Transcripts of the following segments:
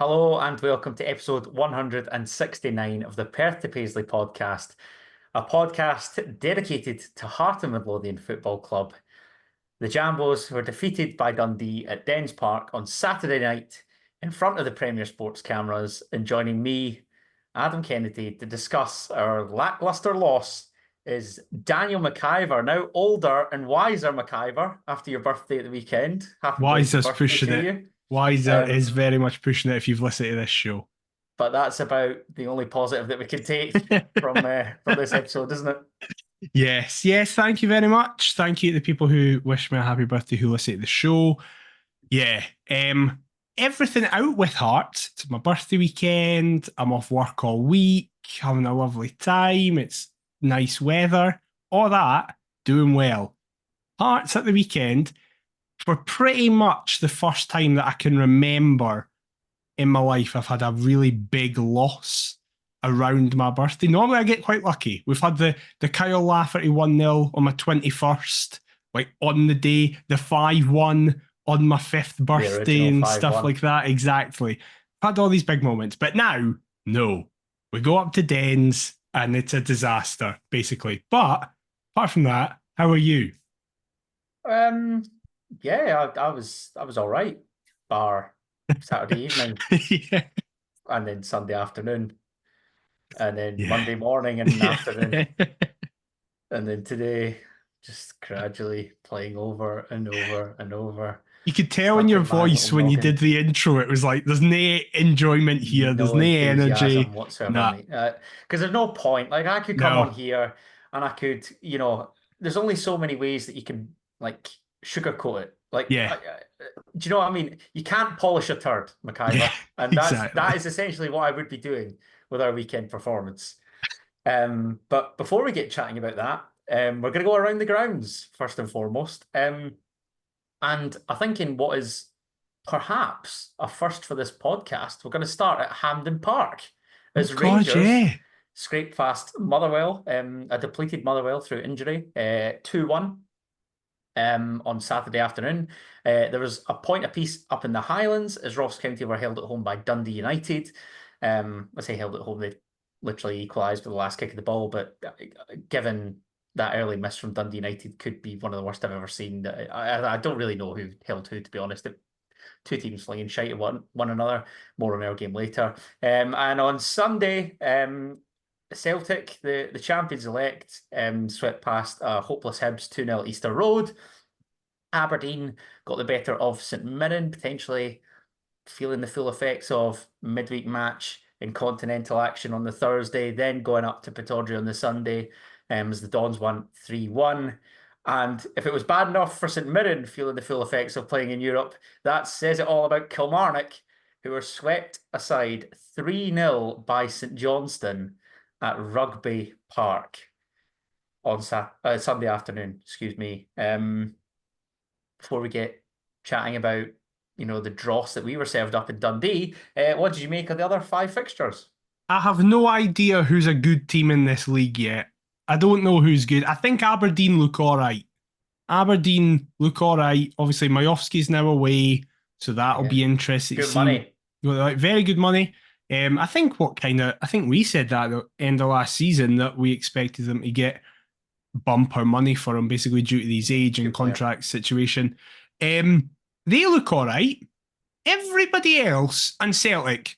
Hello and welcome to episode 169 of the Perth to Paisley podcast, a podcast dedicated to Heart and Midlothian Football Club. The Jambos were defeated by Dundee at Dens Park on Saturday night in front of the Premier Sports cameras, and joining me, Adam Kennedy, to discuss our lacklustre loss is Daniel McIver, now older and wiser McIver after your birthday at the weekend. Happy belated Wiser's birthday pushing to it. you. Wiser is Um, very much pushing it if you've listened to this show. But that's about the only positive that we can take from this episode, isn't it? Yes, thank you very much. Thank you to the people who wish me a happy birthday who listen to the show. Yeah, everything out with heart. It's my birthday weekend. I'm off work all week, having a lovely time. It's nice weather. All that, doing well. Hearts at the weekend for pretty much the first time that I can remember in my life, I've had a really big loss around my birthday. Normally, I get quite lucky. We've had the Kyle Lafferty 1-0 on my 21st, like on the day, the 5-1 on my 5th birthday and stuff like that. Exactly. I've had all these big moments. But now, no. We go up to Dens and it's a disaster, basically. But apart from that, how are you? Yeah, I was all right, bar Saturday evening Yeah. and then Sunday afternoon and then Yeah. Monday morning and Yeah. afternoon and then today just gradually playing over and over and over. You could tell in Stuck your in my voice little when you noggin. did the intro, it was like, there's no enjoyment here. There's No no enthusiasm energy. whatsoever, Nah, mate. Because there's no point. Like I could come on no. here and I could, there's only so many ways that you can like sugarcoat it. Like, Yeah. do you know what I mean? You can't polish a turd, Yeah, McIver, and that exactly. is essentially what I would be doing with our weekend performance. But before we get chatting about that, we're going to go around the grounds first and foremost. And I think in what is perhaps a first for this podcast, we're going to start at Hampden Park Oh, as God, Rangers yeah. scraped past Motherwell, a depleted Motherwell through injury, 2-1 on Saturday afternoon. There was a point apiece up in the Highlands as Ross County were held at home by Dundee United. I say held at home, they literally equalised with the last kick of the ball, but given that early miss from Dundee United could be one of the worst I've ever seen. I don't really know who held who, to be honest. Two teams flinging shite at one another. More on our game later. And on Sunday, Celtic, the champions elect, swept past hopeless Hibs 2-0 Easter Road. Aberdeen got the better of St Mirren, potentially feeling the full effects of midweek match in continental action on the Thursday, then going up to Pittodrie on the Sunday, as the Dons won 3-1. And if it was bad enough for St Mirren feeling the full effects of playing in Europe, that says it all about Kilmarnock, who were swept aside 3-0 by St Johnstone at Rugby Park on Sunday afternoon, excuse me. Before we get chatting about the dross that we were served up in Dundee, what did you make of the other five fixtures? I have no idea who's a good team in this league yet. I don't know who's good. I think Aberdeen look all right. Aberdeen look all right. Obviously, Majowski's now away, so that'll be interesting to Good see. money. Like, very good money. I think we said that at the end of last season that we expected them to get bumper money for him, basically due to his age and contract situation. They look all right. Everybody else and Celtic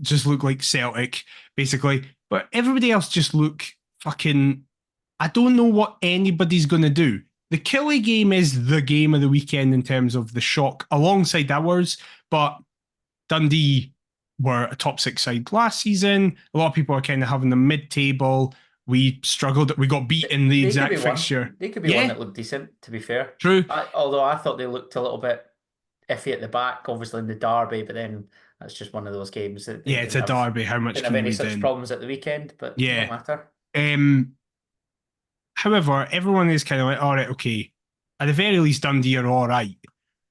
just look like Celtic, basically. But everybody else just look fucking. I don't know what anybody's going to do. The Killie game is the game of the weekend in terms of the shock alongside ours, but Dundee were a top six side last season. A lot of people are kind of having them mid-table. We struggled. We got beat in the exact fixture. They could be one that looked decent, to be fair. True. Although I thought they looked a little bit iffy at the back, obviously in the derby, but then that's just one of those games that it's a derby. How much didn't can have any you such read in? problems at the weekend, but Yeah. no matter. However, everyone is kind of like, all right, okay. At the very least, Dundee are all right.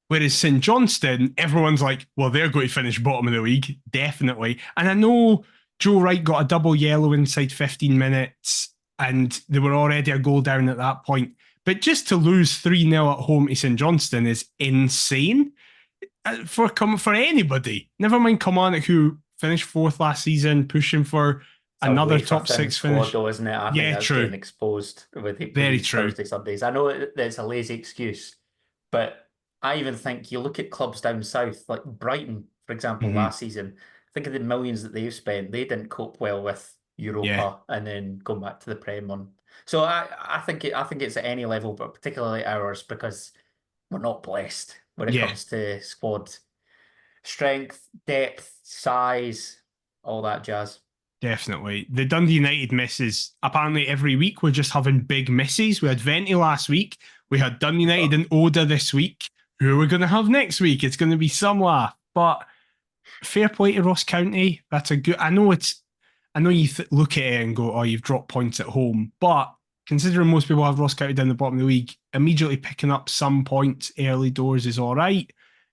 Whereas St Johnstone, everyone's like, well, they're going to finish bottom of the league, definitely. And I know Joe Wright got a double yellow inside 15 minutes, and they were already a goal down at that point. But just to lose 3-0 at home to St Johnstone is insane. for anybody. Never mind Kilmarnock, who finished fourth last season, pushing for It's a another wafer top thin six squad, finish. though, isn't it? I think Yeah, that's true. getting exposed with Very these true. Thursday Sundays. I know it's a lazy excuse, but I even think you look at clubs down south, like Brighton, for example, Hmm. last season. Think of the millions that they've spent. They didn't cope well with Yeah, Europa and then going back to the Prem on. So I think it's at any level, but particularly ours because we're not blessed when it yeah, comes to squad strength, depth, size, all that jazz. definitely. The Dundee United misses. Apparently, every week we're just having big misses. We had Venti last week. We had Dundee United and Oda this week. Who are we going to have next week? It's going to be some laugh. But fair play to Ross County. That's a good. I know it's. I know you look at it and go, "Oh, you've dropped points at home," but considering most people have Ross County down the bottom of the league, immediately picking up some points early doors is all right.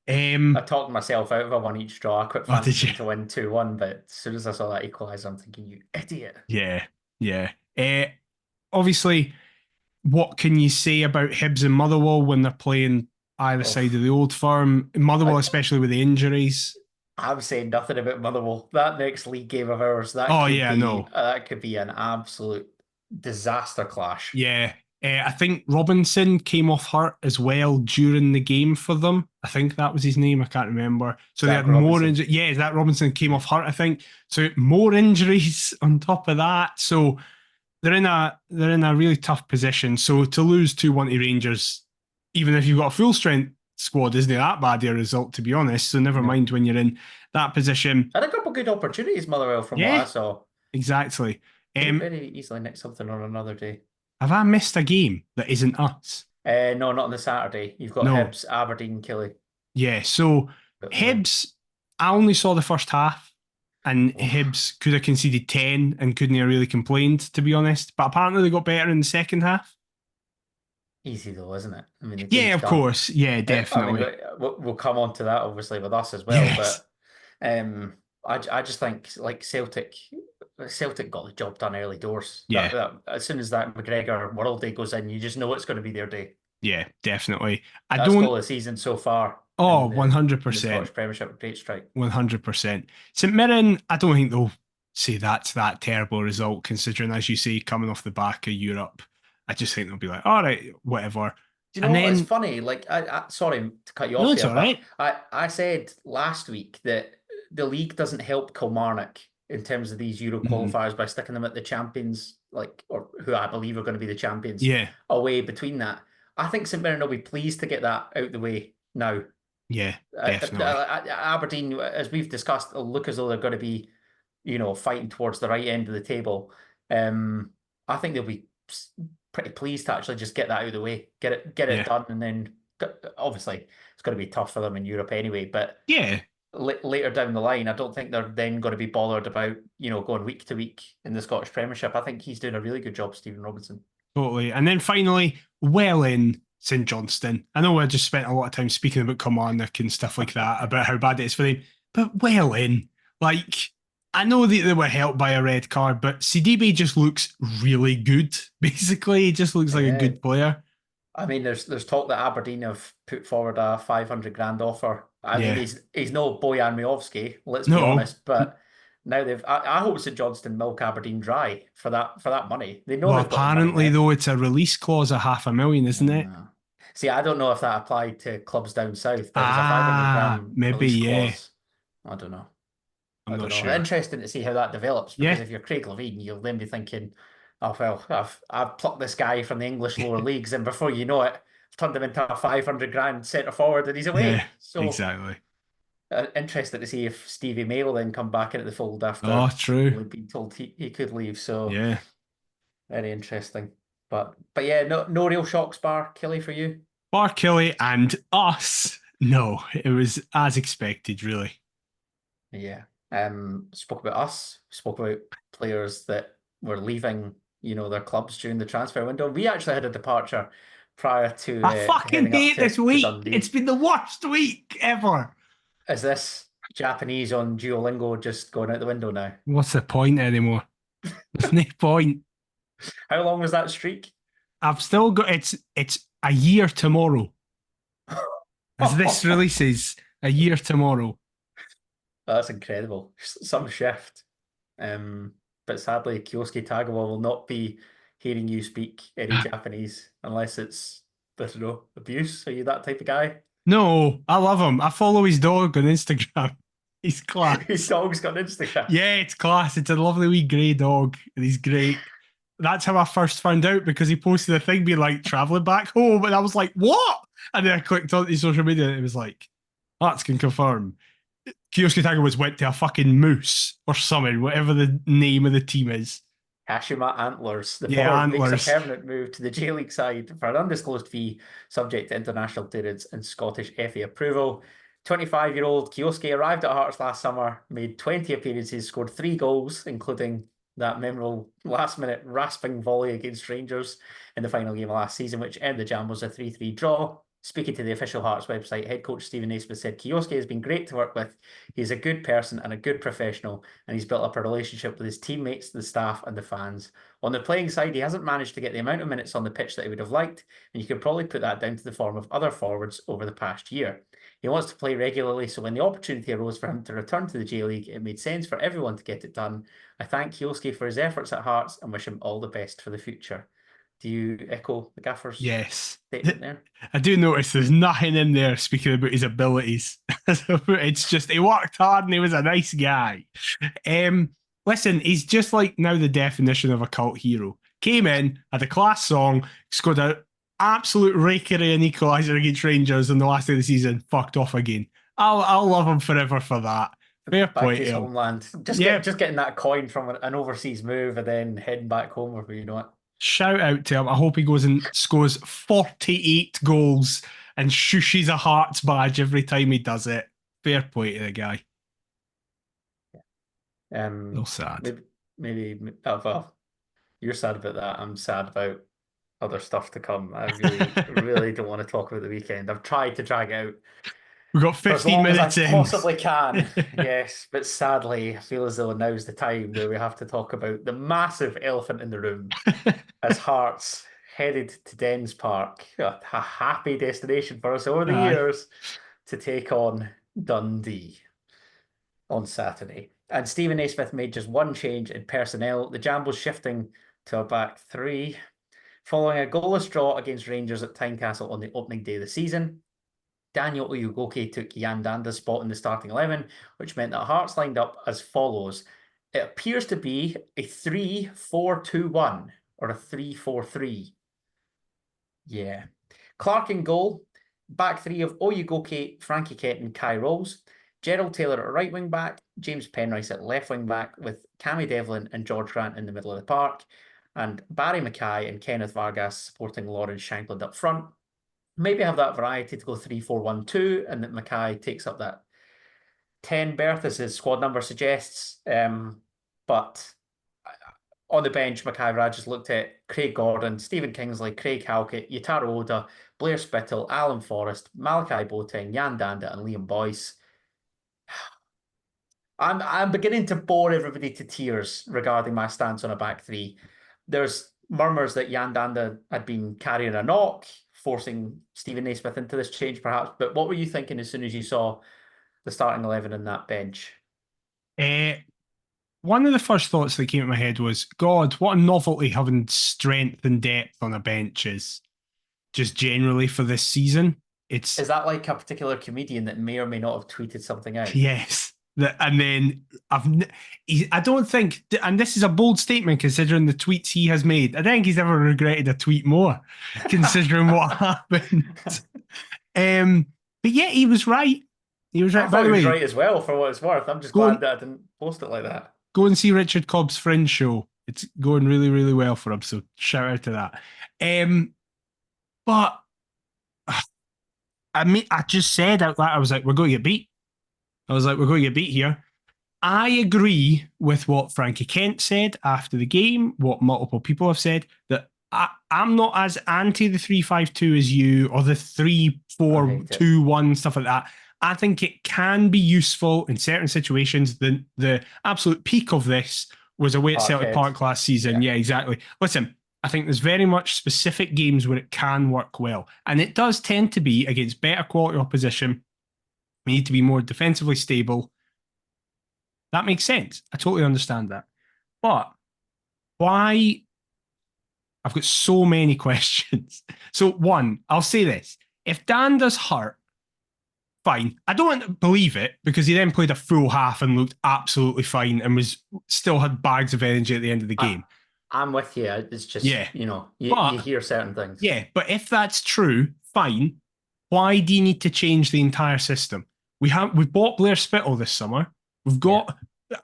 I talked myself out of a one each draw. I quit Oh, did fancying you? them to win 2-1, but as soon as I saw that equaliser, I'm thinking, you idiot. Yeah, yeah. Obviously, what can you say about Hibs and Motherwell when they're playing either Oh, side of the old firm? Motherwell, I, especially with the injuries. I'm saying nothing about Motherwell. That next league game of ours, Oh yeah, no, that could be an absolute disaster clash. yeah. I think Robinson came off hurt as well during the game for them. I think that was his name. I can't remember. So they Zach had more Robinson. injuries. Yeah, that Robinson came Yeah. off hurt, I think. So more injuries on top of that. So they're in a really tough position. So to lose 2-1 to Rangers, even if you've got a full strength squad, isn't that bad a result, to be honest? So never No. mind when you're in that position. Had a couple good opportunities, Motherwell, from what Yeah, I saw. exactly. Could Um, very easily nick something on another day. have I missed a game that isn't us? No, not on the Saturday. You've got No. Hibs, Aberdeen, Killie. Yeah, so But more. Hibs, I only saw the first half, and Oof. Hibs could have conceded 10 and couldn't have really complained, to be honest. But apparently they got better in the second half. Easy though, isn't it? I mean, the Yeah, game's of done. course. Yeah, I mean, definitely. we'll come on to that obviously with us as well, Yes. but I just think like Celtic got the job done early doors. Yeah. As soon as that McGregor World Day goes in, you just know it's going to be their day. Yeah, definitely. I That's goal don't. of the season so far Oh, in the 100%. Scottish Premiership. Great strike. 100%. St Mirren, I don't think they'll say that's that terrible result, considering, as you say, coming off the back of Europe. I just think they'll be like, all right, whatever. Do you know And what? It's then, funny. Like, sorry to cut you no, off it's there, all but right. I said last week that the league doesn't help Kilmarnock in terms of these Euro Mhm. qualifiers by sticking them at the champions, like, or who I believe are going to be the champions Yeah, away between that. I think St Mirren will be pleased to get that out the way now. yeah, definitely. Aberdeen, as we've discussed, will look as though they're going to be, fighting towards the right end of the table. I think they'll be pretty pleased to actually just get that out of the way, get it Yeah, done, and then obviously it's going to be tough for them in Europe anyway. But yeah, later down the line, I don't think they're then going to be bothered about going week to week in the Scottish Premiership. I think he's doing a really good job, Stephen Robinson. totally. And then finally, well in St Johnston. I know I just spent a lot of time speaking about Kilmarnock and stuff like that, about how bad it is for them, but well in. Like, I know that they were helped by a red card, but CDB just looks really good. Basically, he just looks like a Yeah, good player. I mean, there's talk that Aberdeen have put forward a 500 grand offer. I mean, Yeah. he's no Bojan Miovski, let's be No. honest, but now I hope St Johnstone milk Aberdeen dry for that money. They know Well, they've got the money apparently, now. though, it's a release clause of 500,000, isn't it? Uh, See, I don't know if that applied to clubs down south, but if there's a 500 Ah, grand maybe, release yeah. clause, I don't know. I'm I don't not know. sure. Interesting to see how that develops because Yeah. if you're Craig Levine, you'll then be thinking, "Oh well, I've plucked this guy from the English lower leagues, and before you know it, I've turned him into a 500 grand centre forward, and he's Yeah, away." So exactly. interested to see if Stevie May will then come back into the fold Oh, after true. only being told he could leave. So Yeah. very interesting. But yeah, no real shocks bar Killy for you. Barkilly and us. No, it was as expected, really. Yeah. Spoke about us. Spoke about players that were leaving, their clubs during the transfer window. We actually had a departure prior I to fucking heading up hate this to week. It's Dundee. been the worst week ever. Is this Japanese on Duolingo just going out the window now? What's the point anymore? There's no point. How long was that streak? I've still got it's a year tomorrow as this releases. A year tomorrow. That's incredible. Some shift. But sadly, Kyosuke Tagawa will not be hearing you speak any Japanese unless it's, I don't know, abuse. Are you that type of guy? No, I love him. I follow his dog on Instagram. He's His class. dog's got an Instagram. Yeah, it's class. It's a lovely wee grey dog, and he's great. That's how I first found out because he posted a thing being like traveling back home, and I was like, "What?" And then I clicked on his social media, and it was like, "That's can confirm." Kyosuke Tagawa went to a fucking moose or something, whatever the name of the team is. Kashima Antlers. The Yeah, forward makes a Antlers. permanent move to the J League side for an undisclosed fee, subject to international clearance and Scottish FA approval. 25-year-old Kyosuke arrived at Hearts last summer, made 20 appearances, scored 3 goals, including that memorable last-minute rasping volley against Rangers in the final game of last season, which ended the Jam was a 3-3 draw. Speaking to the official Hearts website, head coach Stephen Naismith said, Kyosuke has been great to work with. He's a good person and a good professional, and he's built up a relationship with his teammates, the staff, and the fans. On the playing side, he hasn't managed to get the amount of minutes on the pitch that he would have liked, and you could probably put that down to the form of other forwards over the past year. He wants to play regularly, so when the opportunity arose for him to return to the J League, it made sense for everyone to get it done. I thank Kyosuke for his efforts at Hearts and wish him all the best for the future. Do you echo the gaffer's Yes. statement there? I do notice there's nothing in there speaking about his abilities. It's just he worked hard and he was a nice guy. Listen, he's just like now the definition of a cult hero. Came in, had a class song, scored an absolute rakery and equaliser against Rangers on the last day of the season, fucked off again. I'll love him forever for that. Fair Back point to his to him. homeland. Just getting that coin from an overseas move and then heading back home wherever you know it. Shout out to him. I hope he goes and scores 48 goals and shushes a Hearts badge every time he does it. Fair play to the guy. No sad. Maybe well, you're sad about that. I'm sad about other stuff to come. I really don't want to talk about the weekend. I've tried to drag it out We've got for as 15 long as I minutes in. possibly can. Yes, but sadly, I feel as though now's the time where we have to talk about the massive elephant in the room as Hearts headed to Dens Park, a happy destination for us over the years, to take on Dundee on Saturday. And Stephen Naismith made just one change in personnel. The Jam was shifting to a back three, following a goalless draw against Rangers at Tynecastle on the opening day of the season. Daniel Oyugoke took Yandanda's spot in the starting 11, which meant that Hearts lined up as follows. It appears to be a 3-4-2-1 or a 3-4-3. Yeah. Clark in goal. Back three of Oyugoke, Frankie Kent and Kai Rolls. Gerald Taylor at right wing back. James Penrice at left wing back with Cammy Devlin and George Grant in the middle of the park. And Barry Mackay and Kenneth Vargas supporting Lawrence Shankland up front. Maybe have that variety to go 3-4-1-2 and that Mackay takes up that 10 berth as his squad number suggests. But on the bench, Mackay Raj looked at Craig Gordon, Stephen Kingsley, Craig Halkett, Yutaro Oda, Blair Spittle, Alan Forrest, Malachi Boateng, Yan Danda and Liam Boyce. I'm beginning to bore everybody to tears regarding my stance on a back three. There's murmurs that Yan Danda had been carrying a knock, forcing Stephen Naismith into this change perhaps. But what were you thinking as soon as you saw the starting 11 in that bench? One of the first thoughts that came to my head was, God, what a novelty having strength and depth on a bench is, just generally for this season. Is that like a particular comedian that may or may not have tweeted something out? Yes. And then I don't think, and this is a bold statement considering the tweets he has made, I think he's ever regretted a tweet more considering what happened. But yeah, he was right. He was right. By the way, he was right as well for what it's worth. I'm just glad that I didn't post it like that. Go and see Richard Cobb's Fringe show. It's going really, really well for him. So shout out to that. But I just said out loud, I was like, we're going to get beat. We're going to get beat here. I agree with what Frankie Kent said after the game, what multiple people have said, that I'm not as anti the 3-5-2 as you, or the 3-4-2-1, stuff like that. I think it can be useful in certain situations. The absolute peak of this was away at Celtic Park last season. Yeah, exactly. Listen, I think there's very much specific games where it can work well. And it does tend to be against better quality opposition We need to be more defensively stable. That makes sense. I totally understand that. But why? I've got so many questions. So, one, I'll say this. If Dan does hurt, fine. I don't believe it because he then played a full half and looked absolutely fine and was still had bags of energy at the end of the game. I'm with you. It's just, Yeah. you hear certain things. Yeah, but if that's true, fine. Why do you need to change the entire system? We've bought Blair Spittle this summer. We've got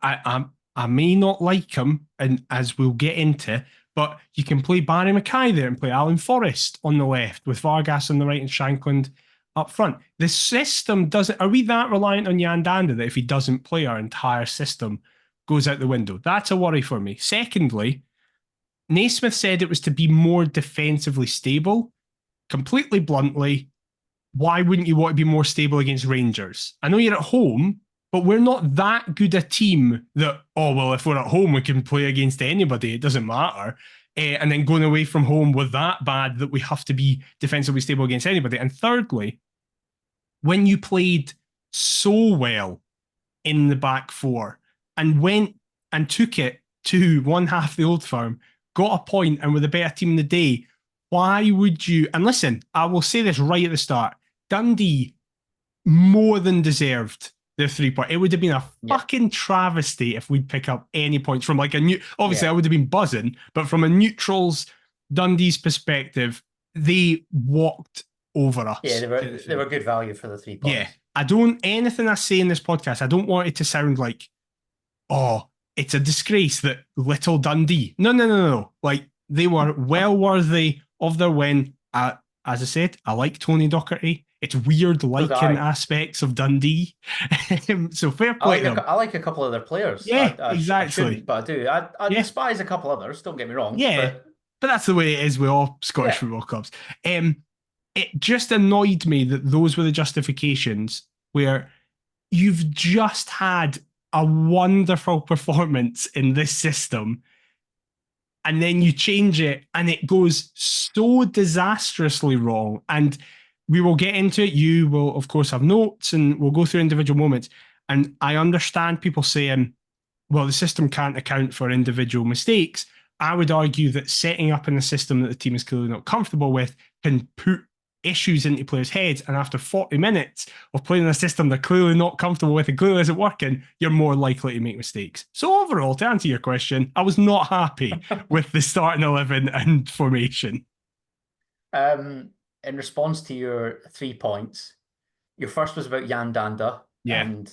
I may not like him, and as we'll get into, but you can play Barry Mackay there and play Alan Forrest on the left with Vargas on the right and Shankland up front. The system doesn't. Are we that reliant on Jan Danda that if he doesn't play, our entire system goes out the window? That's a worry for me. Secondly, Naismith said it was to be more defensively stable. Completely bluntly, why wouldn't you want to be more stable against Rangers? I know you're at home, but we're not that good a team that, oh, well, if we're at home, we can play against anybody. It doesn't matter. And then going away from home, we're that bad that we have to be defensively stable against anybody. And thirdly, when you played so well in the back four and went and took it to one half the Old Firm, got a point and were the better team in the day, why would you? And listen, I will say this right at the start. Dundee more than deserved their 3 point. It would have been a fucking travesty if we'd pick up any points from like a new. Obviously, I would have been buzzing, but from a neutral's Dundee's perspective, they walked over us. Yeah, they were good value for the 3 points. Yeah, anything I say in this podcast, I don't want it to sound like, oh, it's a disgrace that little Dundee. No. Like, they were well worthy of their win. As I said, I like Tony Docherty. It's weird liking aspects of Dundee. So fair play to them. I like a couple of their players. Yeah, I exactly. shouldn't, but I do. I despise a couple others, don't get me wrong. Yeah, but that's the way it is with all Scottish football clubs. It just annoyed me that those were the justifications where you've just had a wonderful performance in this system and then you change it and it goes so disastrously wrong. And we will get into it. You will, of course, have notes and we'll go through individual moments. And I understand people saying, well, the system can't account for individual mistakes. I would argue that setting up in a system that the team is clearly not comfortable with can put issues into players' heads, and after 40 minutes of playing in a system they're clearly not comfortable with and clearly isn't working, you're more likely to make mistakes. So overall, to answer your question, I was not happy with the starting 11 and formation. In response to your 3 points, your first was about Jan Danda. Yeah. And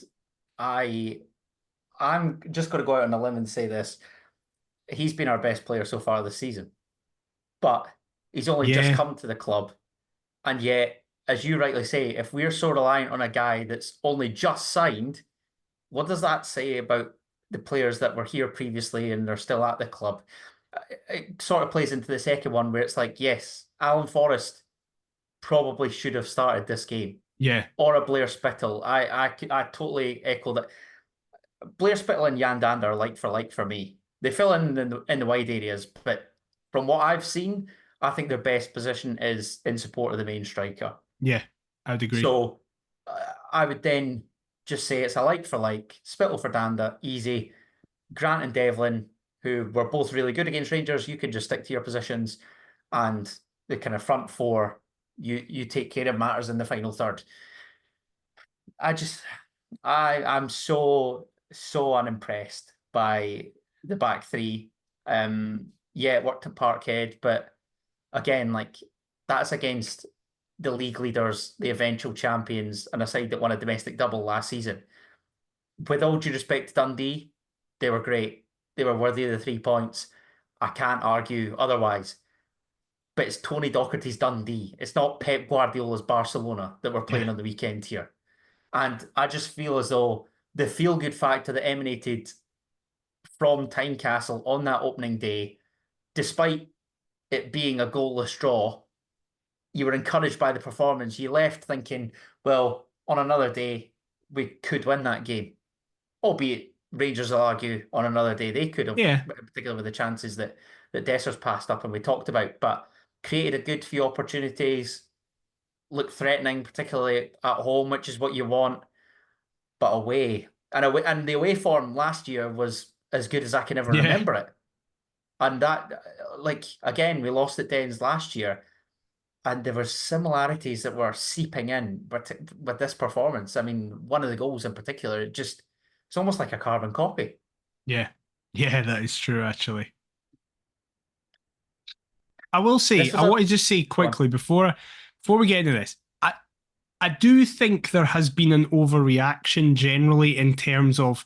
I'm just going to go out on a limb and say this. He's been our best player so far this season. But he's only just come to the club. And yet, as you rightly say, if we're so reliant on a guy that's only just signed, what does that say about the players that were here previously and they're still at the club? It sort of plays into the second one where it's like, yes, Alan Forrest probably should have started this game. Yeah. Or a Blair Spittle. I totally echo that. Blair Spittle and Jan Danda are like for me. They fill in the wide areas, but from what I've seen, I think their best position is in support of the main striker. Yeah, I would agree. So I would then just say it's a like for like. Spittle for Danda, easy. Grant and Devlin, who were both really good against Rangers, you can just stick to your positions, and the kind of front four, you take care of matters in the final third. I'm so unimpressed by the back three. It worked at Parkhead, but again, like, that's against the league leaders, the eventual champions, and a side that won a domestic double last season. With all due respect to Dundee, they were great. They were worthy of the 3 points. I can't argue otherwise. But it's Tony Docherty's Dundee. It's not Pep Guardiola's Barcelona that we're playing on the weekend here. And I just feel as though the feel-good factor that emanated from Tynecastle on that opening day, despite it being a goalless draw, you were encouraged by the performance. You left thinking, well, on another day, we could win that game. Albeit, Rangers will argue on another day they could have, particularly with the chances that Dessers passed up and we talked about, but created a good few opportunities, looked threatening, particularly at home, which is what you want. but away. And the away form last year was as good as I can ever Yeah. remember it. And that, like, again, we lost at Dens last year, and there were similarities that were seeping in, but with this performance, I mean, one of the goals in particular, it's almost like a carbon copy. Yeah. Yeah, that is true, actually. I will say, This I was want a to just say Go on. quickly before we get into this, I do think there has been an overreaction generally in terms of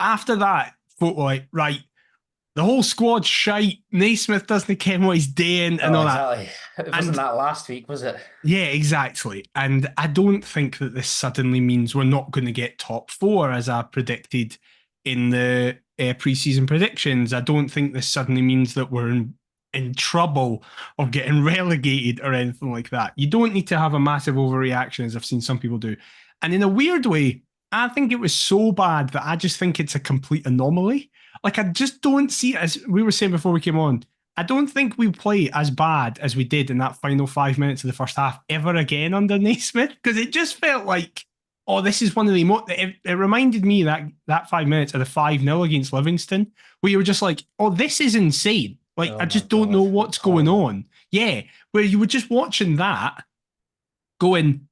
after that, folk were like, right, the whole squad's shite. Naismith doesn't care what he's doing and Oh, all that. exactly. It wasn't And that last week, was it? yeah, exactly. And I don't think that this suddenly means we're not going to get top four as I predicted in the preseason predictions. I don't think this suddenly means that we're in trouble of getting relegated or anything like that. You don't need to have a massive overreaction, as I've seen some people do. And in a weird way, I think it was so bad that I just think it's a complete anomaly. Like, I just don't see it, as we were saying before we came on, I don't think we play as bad as we did in that final 5 minutes of the first half ever again under Naismith, because it just felt like, oh, this is one of the it reminded me that 5 minutes of the 5-0 against Livingston, where you were just like, oh, this is insane. Like, Oh I my just don't know God. It was what's going horrible. on. Yeah, where you were just watching that going,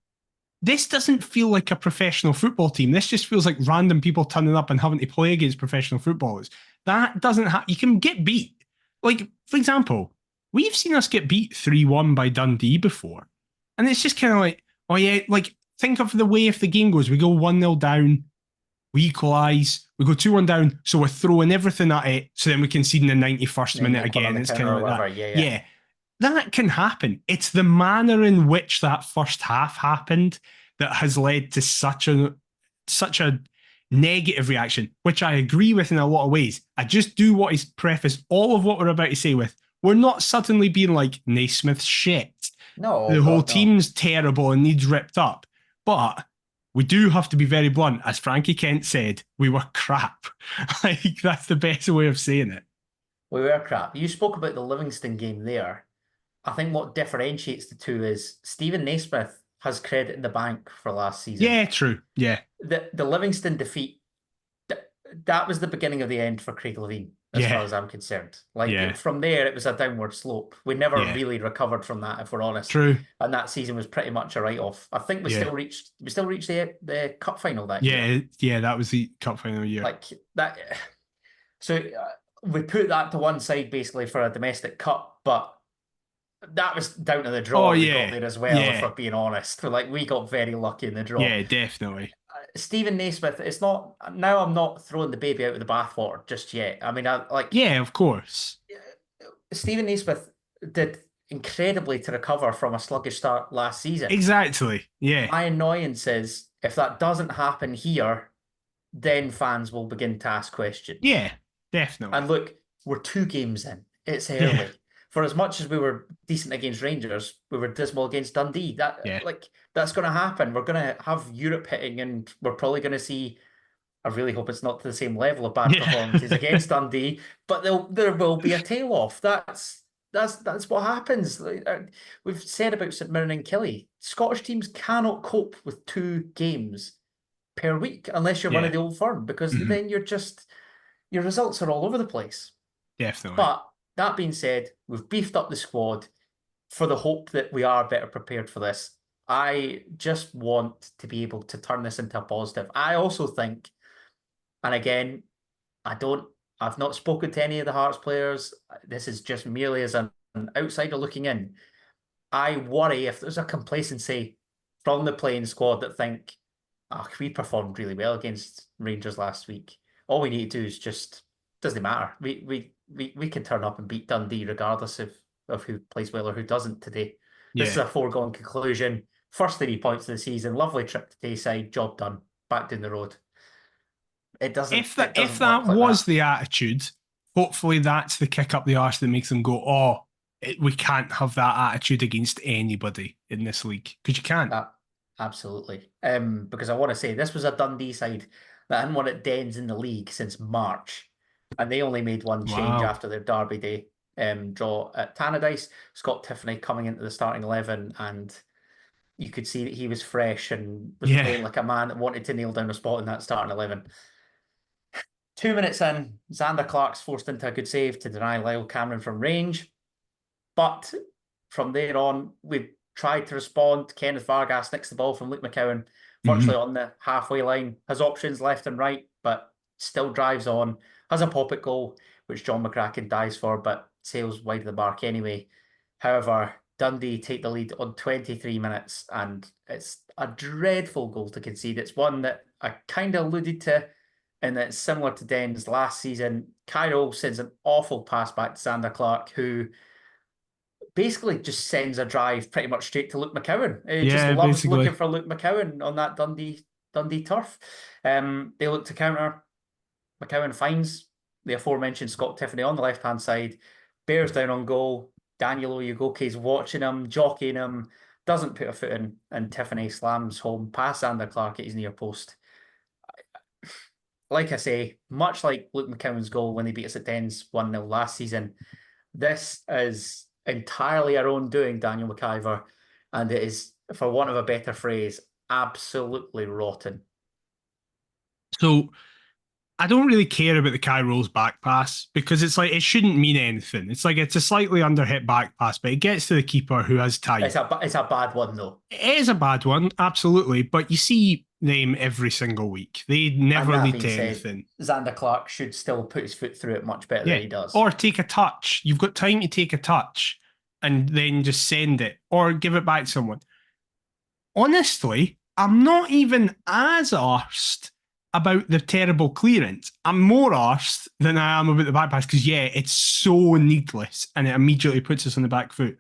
this doesn't feel like a professional football team. This just feels like random people turning up and having to play against professional footballers. That doesn't have, you can get beat. Like, for example, we've seen us get beat 3-1 by Dundee before. And it's just kind of like, oh yeah, like, think of the way if the game goes, we go 1-0 down, we equalise, we go 2-1 down, so we're throwing everything at it, so then we concede in the 91st And then minute make one on again. the It's counter kind or of like whatever. that. Yeah, yeah. Yeah, that can happen. It's the manner in which that first half happened that has led to such a negative reaction, which I agree with in a lot of ways. I just do want to preface all of what we're about to say with, we're not suddenly being like Naismith's shit. No, The whole God, no. team's terrible and needs ripped up. But we do have to be very blunt. As Frankie Kent said, we were crap. Like, that's the best way of saying it. We were crap. You spoke about the Livingston game there. I think what differentiates the two is Stephen Naismith has credit in the bank for last season. Yeah, true. Yeah. The Livingston defeat, that was the beginning of the end for Craig Levein, as far Yeah. as I'm concerned. Like, Yeah. from there, it was a downward slope. We never Yeah. really recovered from that, if we're honest. True. And that season was pretty much a write-off. I think Yeah. we still reached the cup final that year. Yeah. Yeah. That was the cup final year. Like that. So we put that to one side basically for a domestic cup, but that was down to the Oh, draw we got yeah. there as well, if Yeah. we're being honest. Like, we got very lucky in the draw. Yeah, definitely. Stephen Naismith, it's not now. I'm not throwing the baby out with the bathwater just yet. I mean, I like Yeah, of course. Stephen Naismith did incredibly to recover from a sluggish start last season. Exactly. Yeah. My annoyance is if that doesn't happen here, then fans will begin to ask questions. Yeah, definitely. And look, we're 2 games in. It's early. Yeah. For as much as we were decent against Rangers, we were dismal against Dundee. Yeah. That's going to happen. We're going to have Europe hitting, and we're probably going to see. I really hope it's not to the same level of bad Yeah. performances against Dundee, but there will be a tail off. That's what happens. We've said about St Mirren and Killie. Scottish teams cannot cope with 2 games per week unless you're one Yeah. of the old firm, because Mhm. then your results are all over the place. Definitely. But that being said, we've beefed up the squad for the hope that we are better prepared for this. I just want to be able to turn this into a positive. I also think, and again, I've not spoken to any of the Hearts players. This is just merely as an outsider looking in. I worry if there's a complacency from the playing squad that think, oh, we performed really well against Rangers last week. All we need to do is just, doesn't matter. We can turn up and beat Dundee regardless of who plays well or who doesn't today. This is Yeah. a foregone conclusion. First 3 points of the season. Lovely trip to Tayside. Job done. Back down the road. It doesn't. If It that doesn't work like was that. the attitude, hopefully that's the kick up the arse that makes them go, oh, we can't have that attitude against anybody in this league, because you can't. Absolutely. Because I want to say this was a Dundee side that hadn't won at Dens in the league since March, and they only made one change Wow. after their Derby Day draw at Tannadice. Scott Tiffany coming into the starting 11, and you could see that he was fresh and was Yeah. playing like a man that wanted to nail down a spot in that starting 11. 2 minutes in, Xander Clark's forced into a good save to deny Lyle Cameron from range. But from there on, we've tried to respond. Kenneth Vargas nicks the ball from Luke McCowan, virtually on the halfway line. Has options left and right, but still drives on. Has a pop-it goal, which John McCracken dives for, but sails wide of the mark anyway. However, Dundee take the lead on 23 minutes, and it's a dreadful goal to concede. It's one that I kind of alluded to, and it's similar to Den's last season. Cairo sends an awful pass back to Xander Clark, who basically just sends a drive pretty much straight to Luke McCowan. He just loves basically. looking for Luke McCowan on that Dundee turf. They look to counter. McCowan finds the aforementioned Scott Tiffany on the left-hand side, bears down on goal. Daniel Oyegoke's watching him, jockeying him, doesn't put a foot in, and Tiffany slams home past Xander Clark at his near post. Like I say, much like Luke McCowan's goal when they beat us at Dens 1-0 last season, this is entirely our own doing, Daniel McIver, and it is, for want of a better phrase, absolutely rotten. So I don't really care about the Cairo's back pass because it's like it shouldn't mean anything. It's like it's a slightly underhit back pass, but it gets to the keeper who has time. It's a bad one though. It is a bad one, absolutely. But you see them every single week. They never lead to anything. Xander Clark should still put his foot through it much better than he does. Or take a touch. You've got time to take a touch and then just send it or give it back to someone. Honestly, I'm not even as arsed about the terrible clearance. I'm more arsed than I am about the back pass because, it's so needless and it immediately puts us on the back foot.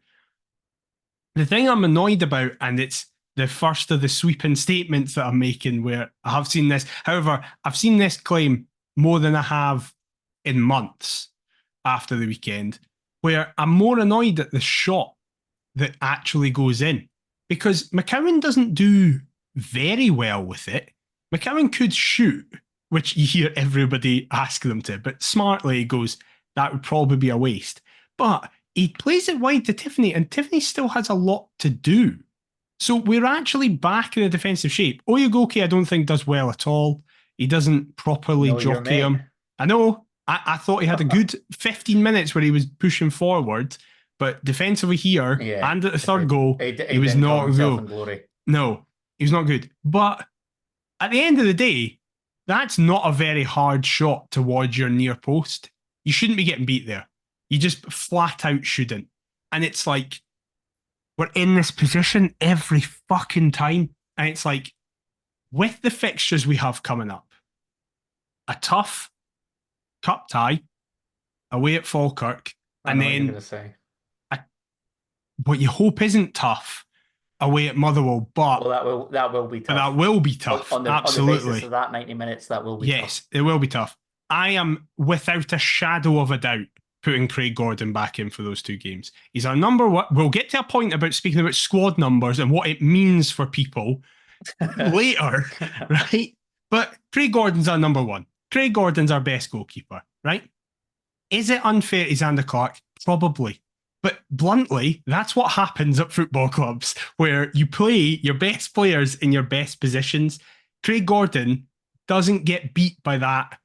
The thing I'm annoyed about, and it's the first of the sweeping statements that I'm making where I have seen this. However, I've seen this claim more than I have in months after the weekend, where I'm more annoyed at the shot that actually goes in because McCowan doesn't do very well with it. McCowan could shoot, which you hear everybody ask them to, but smartly he goes, that would probably be a waste. But he plays it wide to Tiffany, and Tiffany still has a lot to do. So we're actually back in a defensive shape. Oyegoke, I don't think, does well at all. He doesn't properly jockey him. I know. I thought he had a good 15 minutes where he was pushing forward, but defensively here and at the third goal, he was not good. No, he was not good. But at the end of the day, that's not a very hard shot towards your near post. You shouldn't be getting beat there. You just flat out shouldn't. And it's like, we're in this position every fucking time. And it's like, with the fixtures we have coming up, a tough cup tie away at Falkirk, and then what you hope isn't tough away at Motherwell, but that will be tough. That will be tough. Absolutely. On the basis of that 90 minutes, that will be tough. Yes, it will be tough. I am, without a shadow of a doubt, putting Craig Gordon back in for those two games. He's our number one. We'll get to a point about speaking about squad numbers and what it means for people later, right? But Craig Gordon's our number one. Craig Gordon's our best goalkeeper, right? Is it unfair to Xander Clark? Probably. But bluntly, that's what happens at football clubs, where you play your best players in your best positions. Craig Gordon doesn't get beat by that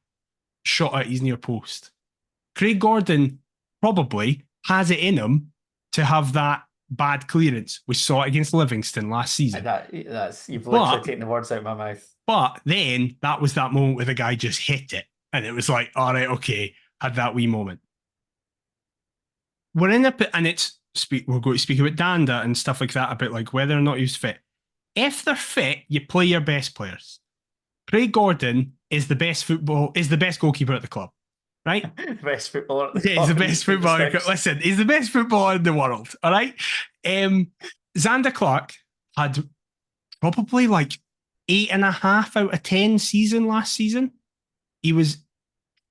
shot at his near post. Craig Gordon probably has it in him to have that bad clearance. We saw it against Livingston last season. You've literally taken the words out of my mouth. But then that was that moment where the guy just hit it. And it was like, all right, okay, had that wee moment. We're in a pit, and we're going to speak about Danda and stuff like that, about like whether or not he's fit. If they're fit, you play your best players. Craig Gordon is the best goalkeeper at the club. Right? Best footballer at the club. He's the best footballer. Listen, he's the best footballer in the world. All right? Xander Clark had probably like 8.5 out of 10 season last season. He was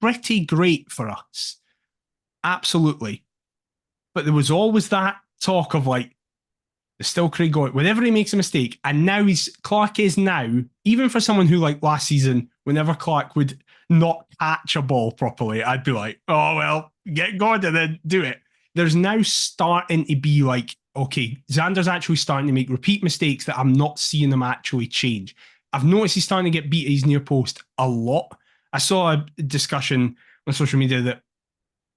pretty great for us. Absolutely. But there was always that talk of like, there's still Craig Gordon. Whenever he makes a mistake, and now Clark is now, even for someone who like last season, whenever Clark would not catch a ball properly, I'd be like, oh, well, get Gordon and do it. There's now starting to be like okay, Xander's actually starting to make repeat mistakes that I'm not seeing him actually change. I've noticed he's starting to get beat at his near post a lot. I saw a discussion on social media that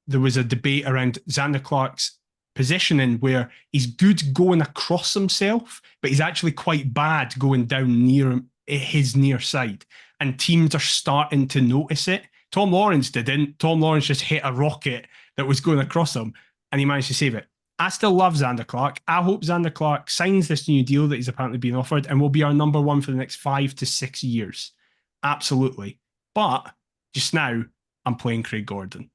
there was a debate around Xander Clark's positioning where he's good going across himself, but he's actually quite bad going down near his near side. And teams are starting to notice it. Tom Lawrence didn't. Tom Lawrence just hit a rocket that was going across him and he managed to save it. I still love Xander Clark. I hope Xander Clark signs this new deal that he's apparently being offered and will be our number one for the next 5 to 6 years. Absolutely. But just now, I'm playing Craig Gordon.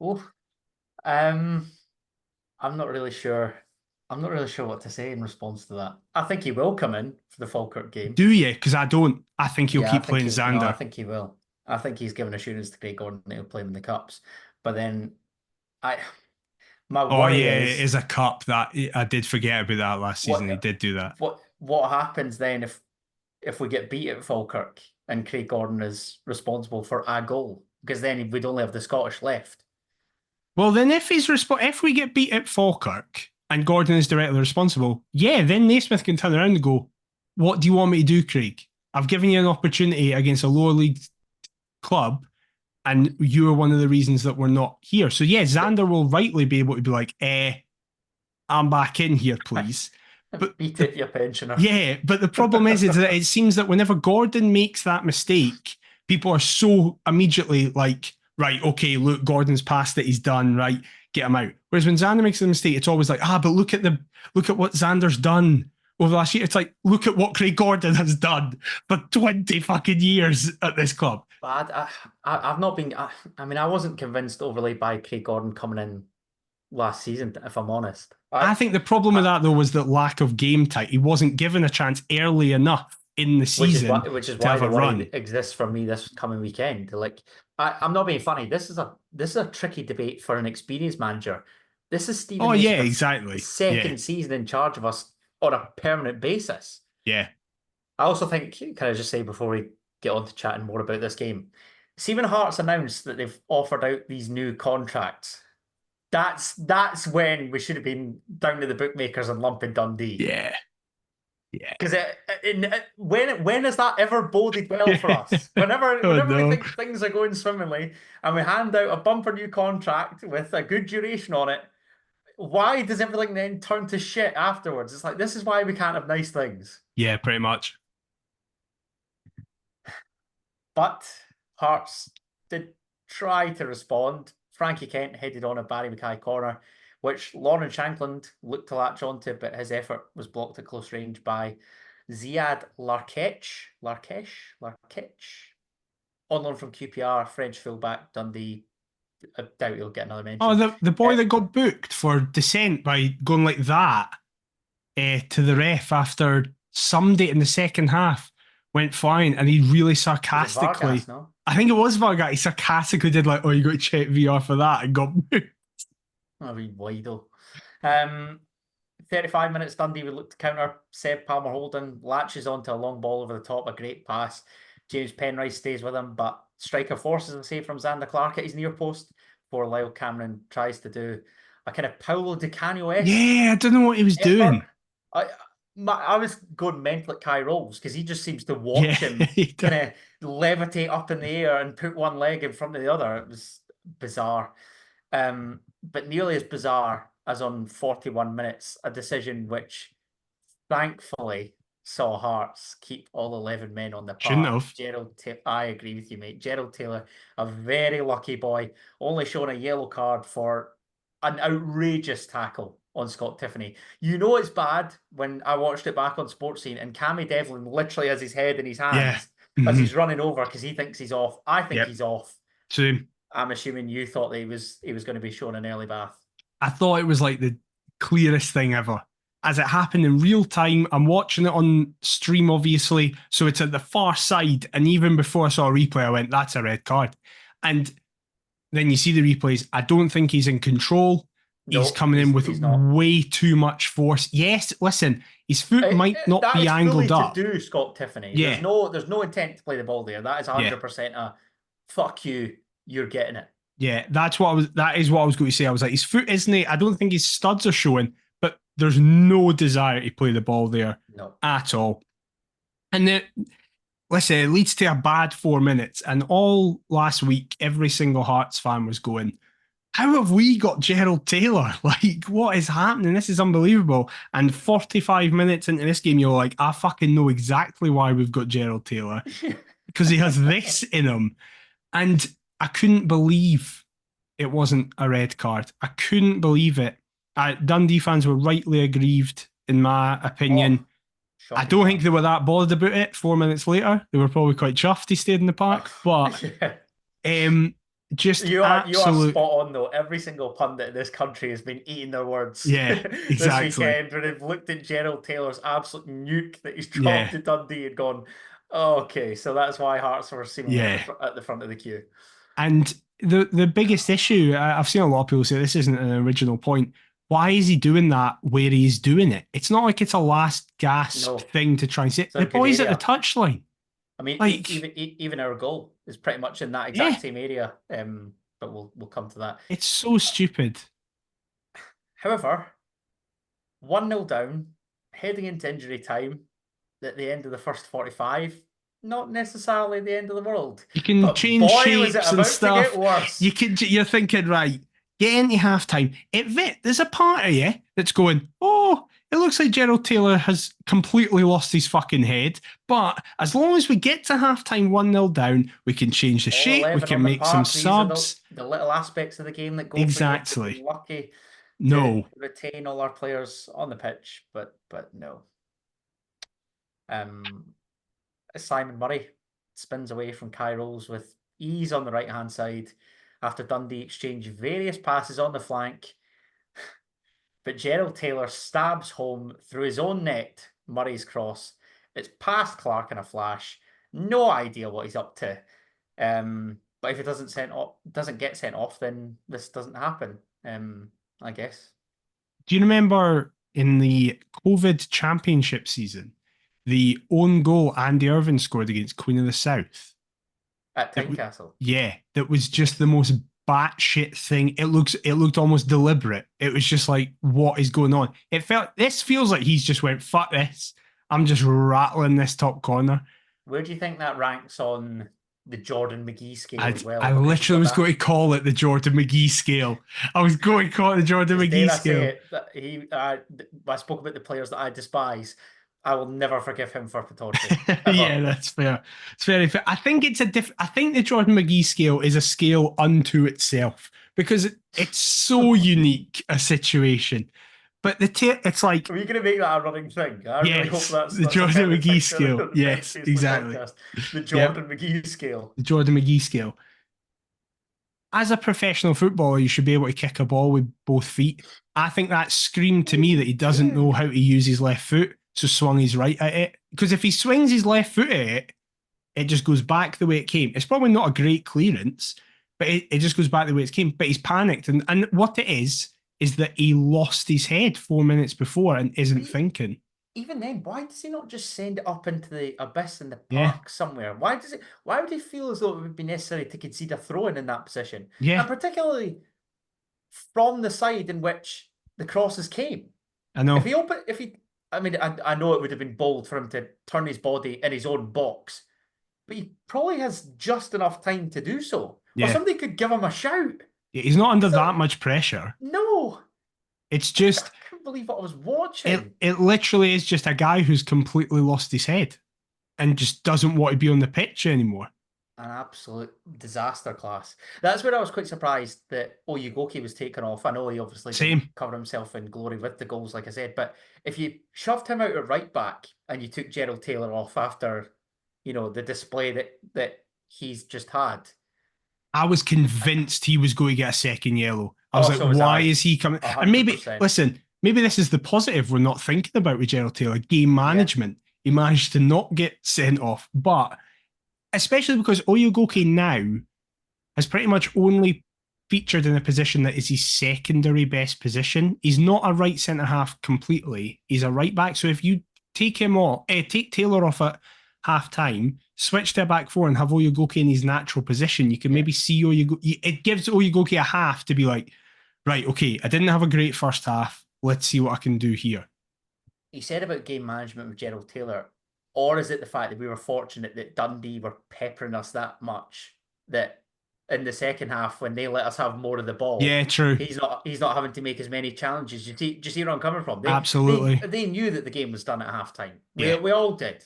Oh, I'm not really sure. I'm not really sure what to say in response to that. I think he will come in for the Falkirk game. Do you? Because I don't. I think he'll Yeah, keep playing Xander. No, I think he will. I think he's given assurance to Craig Gordon that he'll play him in the cups. But then, my worry it is a cup. That I did forget about that last season. He did do that. What happens then if we get beat at Falkirk and Craig Gordon is responsible for a goal? Because then we'd only have the Scottish left. Well, then if we get beat at Falkirk and Gordon is directly responsible, yeah, then Naismith can turn around and go, "What do you want me to do, Craig? I've given you an opportunity against a lower league club, and you are one of the reasons that we're not here." So yeah, Xander will rightly be able to be like, "I'm back in here, please." But beat it, your pensioner. Yeah, but the problem is that it seems that whenever Gordon makes that mistake, people are so immediately like, right, okay, look, Gordon's past it, he's done, right, get him out. Whereas when Xander makes a mistake, it's always like, but look at what Xander's done over the last year. It's like, look at what Craig Gordon has done for 20 fucking years at this club. But I've not been. I mean, I wasn't convinced overly by Craig Gordon coming in last season, if I'm honest. I think the problem with that though was that lack of game time. He wasn't given a chance early enough in the season, which is why the worry exists for me this coming weekend. Like, I'm not being funny. This is a tricky debate for an experienced manager. This is Stephen. Oh yeah, exactly. Second season in charge of us on a permanent basis. Yeah. I also think, can I just say before we get on to chatting more about this game, see when Hearts announced that they've offered out these new contracts. That's when we should have been down to the bookmakers and lumping Dundee. Yeah. Yeah. Because when has that ever boded well for us? Whenever we think things are going swimmingly and we hand out a bumper new contract with a good duration on it, why does everything then turn to shit afterwards? It's like, this is why we can't have nice things. Yeah, pretty much. But Hearts did try to respond. Frankie Kent headed on a Barry Mackay corner, which Lauren Shankland looked to latch onto, but his effort was blocked at close range by Ziad Larkesh, on loan from QPR, French fullback, Dundee. I doubt he'll get another mention. Oh, the boy that got booked for dissent by going like that to the ref after somebody in the second half went flying, and he really sarcastically... Vargas, no? I think it was Vargas. He sarcastically did like, "Oh, you got to check VR for that," and got booked. A wee Weidel. 35 minutes, Dundee would look to counter. Seb Palmer-Holden latches onto a long ball over the top, a great pass. James Penrice stays with him, but striker forces a save from Xander Clark at his near post before Lyle Cameron tries to do a kind of Paulo Di Canio-esque. Yeah, I don't know what he was doing. I was going mental at Kai Rolls because he just seems to watch him kind of levitate up in the air and put one leg in front of the other. It was bizarre. But nearly as bizarre as on 41 minutes, a decision which thankfully saw Hearts keep all 11 men on the park. Shouldn't have. I agree with you, mate. Gerald Taylor, a very lucky boy, only shown a yellow card for an outrageous tackle on Scott Tiffany. You know it's bad when I watched it back on Sports Scene and Cammy Devlin literally has his head in his hands as he's running over because he thinks he's off. I think he's off. Same. I'm assuming you thought that he was going to be shown an early bath. I thought it was like the clearest thing ever. As it happened in real time, I'm watching it on stream, obviously, so it's at the far side. And even before I saw a replay, I went, "That's a red card." And then you see the replays. I don't think he's in control. He's coming in with way too much force. Yes, listen, his foot might not be angled up. To do Scott Tiffany. Yeah. There's no intent to play the ball there. That is 100% a fuck you, you're getting it. Yeah, that is what I was going to say. I was like, his foot isn't it? I don't think his studs are showing, but there's no desire to play the ball there No. at all. And then, listen, it leads to a bad 4 minutes. And all last week, every single Hearts fan was going, how have we got Gerald Taylor? Like, what is happening? This is unbelievable. And 45 minutes into this game, you're like, I fucking know exactly why we've got Gerald Taylor. Because he has this in him. And I couldn't believe it wasn't a red card. I couldn't believe it. Dundee fans were rightly aggrieved, in my opinion. Oh, I shocking don't think man. they were that bothered about it 4 minutes later. They were probably quite chuffed he stayed in the park. But Yeah. just You are absolute. spot on though. Every single pundit in this country has been eating their words Yeah, this exactly. weekend when they've looked at Gerald Taylor's absolute nuke that he's dropped Yeah, to Dundee and gone, oh, okay, so that's why Hearts were seemingly at yeah. at the front of the queue. And the biggest issue, I've seen a lot of people say this isn't an original point. Why is he doing that where he's doing it? It's not like it's a last gasp No, thing to try and say it's a the good boy's at the area. touchline. I mean, Like, even our goal is pretty much in that exact yeah, same area. But we'll come to that. it's so stupid. However, 1-0 down, heading into injury time at the end of the first 45, not necessarily the end of the world. You can But change boy, was it shapes and about to get stuff. worse. You're thinking, right, get into halftime. There's a part of you that's going, oh, it looks like Gerald Taylor has completely lost his fucking head. But as long as we get to halftime 1-0 down, we can change the All shape, we 11 can on the make some park. These are subs. the little aspects of the game that go for you if we've Exactly. been lucky to No. retain all our players on the pitch. But no. Um, Simon Murray spins away from Kye Rowles with ease on the right-hand side after Dundee exchange various passes on the flank. But Gerald Taylor stabs home through his own net Murray's cross. It's past Clark in a flash. No idea what he's up to. But if it doesn't get sent off, then this doesn't happen. I guess. Do you remember in the COVID championship season, the own goal Andy Irvine scored against Queen of the South? At That Tynecastle. yeah, that was just the most batshit thing. It looked almost deliberate. It was just like, what is going on? This feels like he's just went, fuck this. I'm just rattling this top corner. Where do you think that ranks on the Jordan McGee scale as well? I Because you've literally got was that. going to call it the Jordan McGee scale. I was going to call it the Jordan Dare McGee I say scale. it? That I spoke about the players that I despise. I will never forgive him for Pittodrie. Yeah, that's fair. It's very fair. I think I think the Jordan McGee scale is a scale unto itself because it's so unique a situation. But it's like, Are you going to make that a running thing? I really hope yes, that's the a Jordan permanent McGee thing for scale. the Yes, Paisley exactly. podcast. The Yep, Jordan McGee scale. the Jordan McGee scale. As a professional footballer, you should be able to kick a ball with both feet. I think that screamed to me that he doesn't know how to use his left foot, so swung his right at it. Because if he swings his left foot at it, it just goes back the way it came. It's probably not a great clearance, but it just goes back the way it came. But he's panicked. And what it is that he lost his head 4 minutes before and isn't thinking. Even then, why does he not just send it up into the abyss in the Yeah. park somewhere? Why would he feel as though it would be necessary to concede a throw in that position? Yeah. And particularly from the side in which the crosses came. I know. I mean, I know it would have been bold for him to turn his body in his own box, but he probably has just enough time to do so. Yeah. Or somebody could give him a shout. He's not under that much pressure. No. It's just, I couldn't believe what I was watching. It literally is just a guy who's completely lost his head and just doesn't want to be on the pitch anymore. An absolute disaster class. That's where I was quite surprised that Oyugoki was taken off. I know he obviously didn't cover himself in glory with the goals, like I said, but if you shoved him out at right back and you took Gerald Taylor off after, the display that he's just had. I was convinced he was going to get a second yellow. I was so like, why is he coming? 100%. And maybe this is the positive we're not thinking about with Gerald Taylor. Game management. Yeah. He managed to not get sent off. But especially because Oyugoki now has pretty much only featured in a position that is his secondary best position. He's not a right centre half completely. He's a right back. So if you take him off, take Taylor off at half time, switch to a back four and have Oyegoke in his natural position. You can maybe see Oyegoke. It gives Oyegoke a half to be like, right, okay, I didn't have a great first half. Let's see what I can do here. You said about game management with Gerald Taylor, or is it the fact that we were fortunate that Dundee were peppering us that much that in the second half when they let us have more of the ball, Yeah, true. he's not having to make as many challenges. Do you see where I'm coming from? Absolutely. They knew that the game was done at halftime. Yeah. We all did.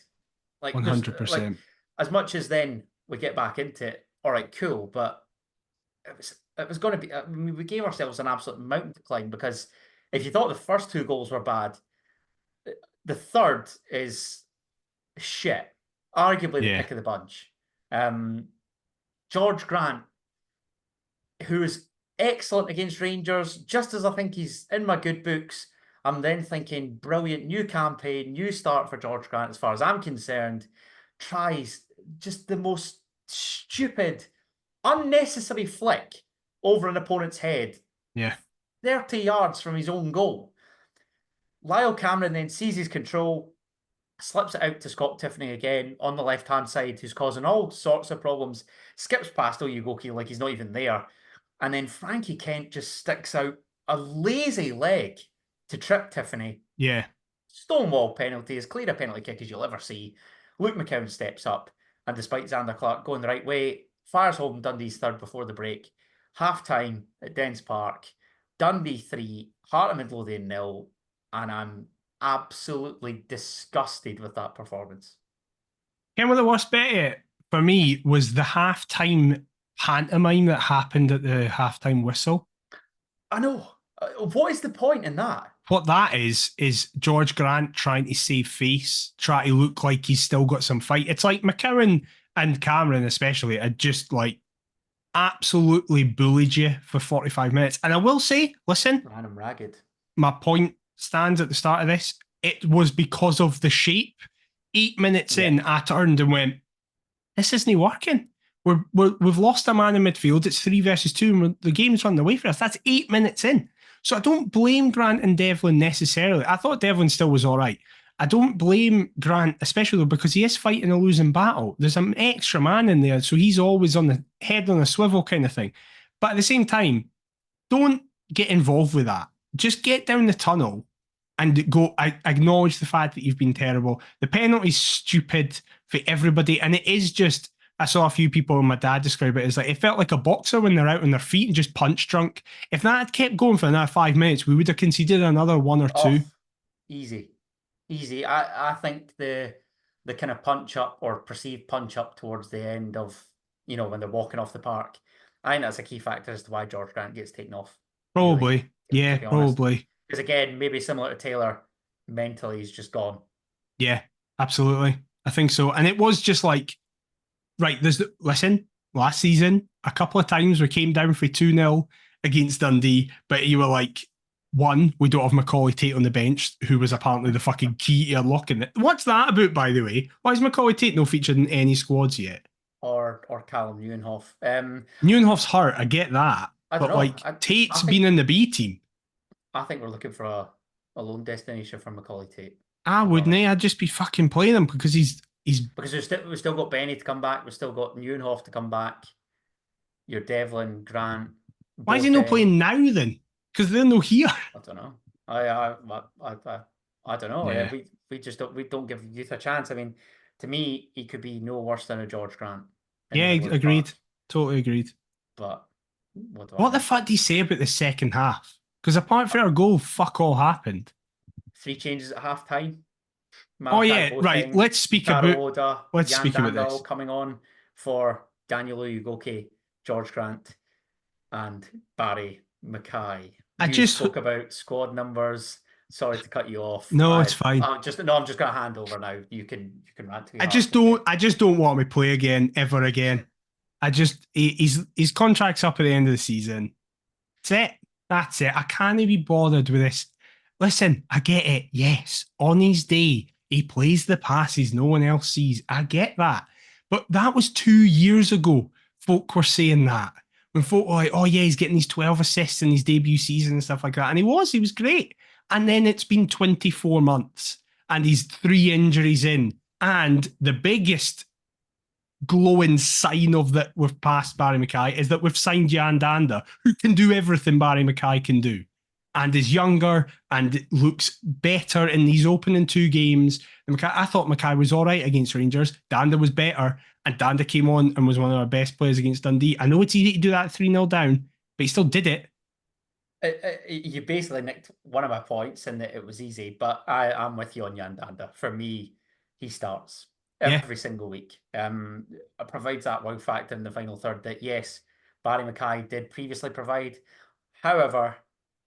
Like there's like 100%. as much as then we get back into it. All right, cool, but it was going to be. I mean, we gave ourselves an absolute mountain to climb because if you thought the first two goals were bad, the third is shit. Arguably the pick of the bunch. George Grant, who is excellent against Rangers, just as I think he's in my good books. I'm then thinking, brilliant, new campaign, new start for George Grant as far as I'm concerned. Tries just the most stupid, unnecessary flick over an opponent's head. Yeah. 30 yards from his own goal. Lyle Cameron then seizes control, slips it out to Scott Tiffany again on the left-hand side, who's causing all sorts of problems, skips past Oyegoke like he's not even there. And then Frankie Kent just sticks out a lazy leg to trip Tiffany. Yeah. Stonewall penalty, as clear a penalty kick as you'll ever see. Luke McCowan steps up, and despite Xander Clark going the right way, fires home Dundee's third before the break. Half-time at Dens Park. Dundee 3, Heart of Midlothian 0, and I'm absolutely disgusted with that performance. And what the worst bit for me was the halftime pantomime that happened at the halftime whistle. I know. What is the point in that? What that is George Grant trying to save face, try to look like he's still got some fight. It's like McCowan and Cameron especially had just like absolutely bullied you for 45 minutes. And I will say, listen, ran him ragged. My point stands at the start of this. It was because of the shape. 8 minutes in, I turned and went, this isn't working. We've lost a man in midfield. It's 3 versus 2 and the game's running away for us. That's 8 minutes in. So I don't blame Grant and Devlin necessarily. I thought Devlin still was all right. I don't blame Grant, especially because he is fighting a losing battle. There's an extra man in there, so he's always on the head on a swivel kind of thing. But at the same time, don't get involved with that. Just get down the tunnel and go. I acknowledge the fact that you've been terrible. The penalty's stupid for everybody, and it is just. I saw a few people and my dad describe it as like it felt like a boxer when they're out on their feet and just punch drunk. If that had kept going for another 5 minutes, we would have conceded another 1 or 2. Easy. I think the kind of punch up or perceived punch up towards the end of, when they're walking off the park, I think that's a key factor as to why George Grant gets taken off. Probably. Really, probably. Because again, maybe similar to Taylor, mentally he's just gone. Yeah, absolutely. I think so. And it was just like, right, listen, last season, a couple of times we came down for 2-0 against Dundee, but you were like, 1, we don't have Macaulay Tate on the bench, who was apparently the fucking key to unlocking it. What's that about, by the way? Why is Macaulay Tate no featured in any squads yet? Or Callum Neuenhoff. Neuenhoff's hurt, I get that. I don't know. Tate's been in the B team. I think we're looking for a loan destination for Macaulay Tate. I wouldn't. I'd just be fucking playing him because he's because we've still got Benny to come back. We've still got Neuenhoff to come back. Your Devlin, Grant. Why is he not playing now then? Because they're no here. I don't know. I don't know. Yeah. We don't give youth a chance. I mean, to me, he could be no worse than a George Grant. Yeah, agreed. Totally agreed. But what the fuck do you say about the second half? Because apart from our goal, fuck all happened. 3 changes at half time. Oh yeah, right. Let's speak about this. Coming on for Daniel Oyegoke, George Grant, and Barry Mackay. You spoke about squad numbers. Sorry to cut you off. No, it's fine. I'm just going to hand over now. You can rant. I just don't want him to play again ever again. His contract's up at the end of the season. That's it. I can't be bothered with this. Listen, I get it. Yes, on his day, he plays the passes no one else sees. I get that. But that was 2 years ago. Folk were saying that. When folk were like, oh yeah, he's getting these 12 assists in his debut season and stuff like that. And he was great. And then it's been 24 months and he's 3 injuries in And the biggest glowing sign of that we've passed Barry Mackay is that we've signed Jan Danda, who can do everything Barry Mackay can do, and is younger and looks better in these opening 2 games. I thought Mackay was all right against Rangers. Danda was better, and Danda came on and was one of our best players against Dundee. I know it's easy to do that 3-0 down, but he still did it. You basically nicked one of my points in that it was easy, but I'm with you on Jan Danda. For me, he starts every single week. It provides that wow factor in the final third that, yes, Barry Mackay did previously provide. However,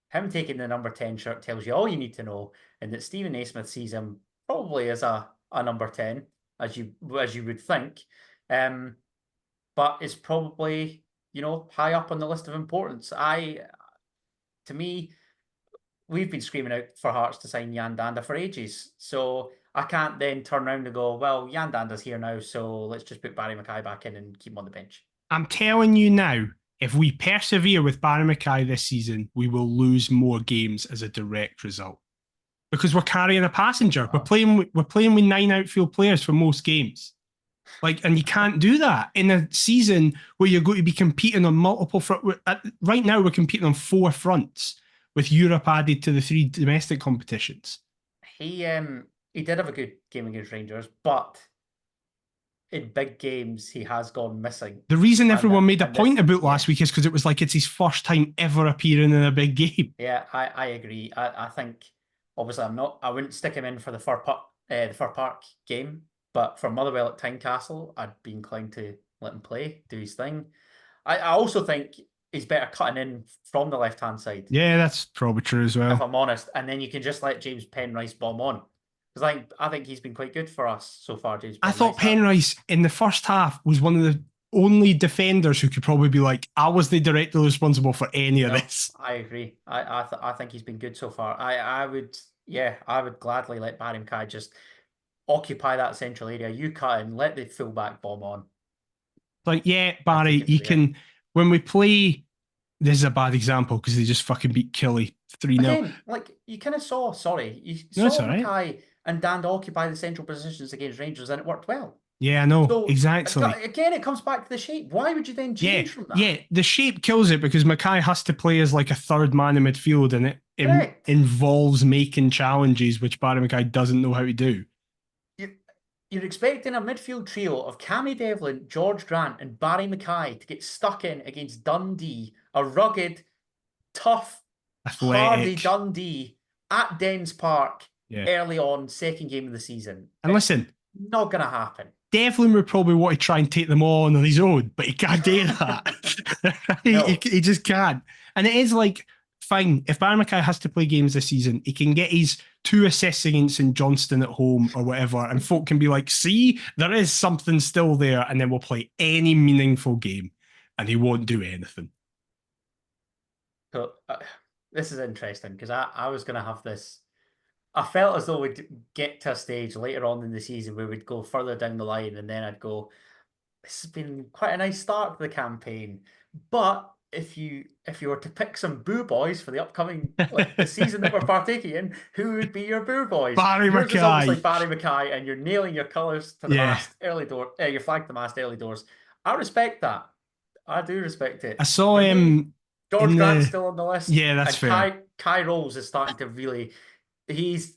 him taking the number 10 shirt tells you all you need to know, and that Stephen Naismith sees him probably as a number 10, as you would think. But it's probably, high up on the list of importance. To me, we've been screaming out for Hearts to sign Jan Danda for ages. So I can't then turn around and go, well, Jan Danda's here now, so let's just put Barry Mackay back in and keep him on the bench. I'm telling you now, if we persevere with Barry Mackay this season, we will lose more games as a direct result. Because we're carrying a passenger. We're playing with 9 outfield players for most games. And you can't do that in a season where you're going to be competing on multiple fronts. Right now, we're competing on 4 fronts with Europe added to the 3 domestic competitions. He did have a good game against Rangers, but in big games, he has gone missing. The reason everyone made a point about last week is because it was like it's his first time ever appearing in a big game. Yeah, I agree. I think, obviously, I wouldn't stick him in for the Fir Park game. But for Motherwell at Tynecastle, I'd be inclined to let him play, do his thing. I also think he's better cutting in from the left-hand side. Yeah, that's probably true as well. If I'm honest. And then you can just let James Penrice bomb on. Because I think he's been quite good for us so far, James Penrice. I thought Penrice, in the first half, was one of the only defenders who could probably be like, I was the directly responsible for any of this. I agree. I think he's been good so far. I would gladly let Barry Mackay just occupy that central area. You cut in, let the fullback bomb on. Barry, you can. When we play, this is a bad example because they just fucking beat Killie 3-0. Again, you kind of saw. You saw Mackay and Danda occupy the central positions against Rangers, and it worked well. Yeah, I know. So, exactly. Again, it comes back to the shape. Why would you then change from that? Yeah, the shape kills it because Mackay has to play as like a third man in midfield, and it involves making challenges, which Barry Mackay doesn't know how to do. You're expecting a midfield trio of Cammy Devlin, George Grant, and Barry Mackay to get stuck in against Dundee, a rugged, tough, hardy Dundee at Dens Park early on, second game of the season. And listen, not going to happen. Devlin would probably want to try and take them on his own, but he can't do that. He just can't. And it is fine, if Barry Mackay has to play games this season, he can get his 2 assists against St Johnstone at home or whatever, and folk can be like, see, there is something still there, and then we'll play any meaningful game, and he won't do anything. So, this is interesting, because I was going to have this. I felt as though we'd get to a stage later on in the season where we'd go further down the line, and then I'd go, this has been quite a nice start to the campaign, but if you were to pick some boo boys for the upcoming the season that we're partaking in, who would be your boo boys? Barry Mackay. Yours is obviously Barry Mackay, and you're nailing your colours to the mast early door. Your flag to the mast early doors. I respect that. I do respect it. I saw him. George Grant's still on the list. Yeah, that's fair. Kai Rolls is starting to really. He's.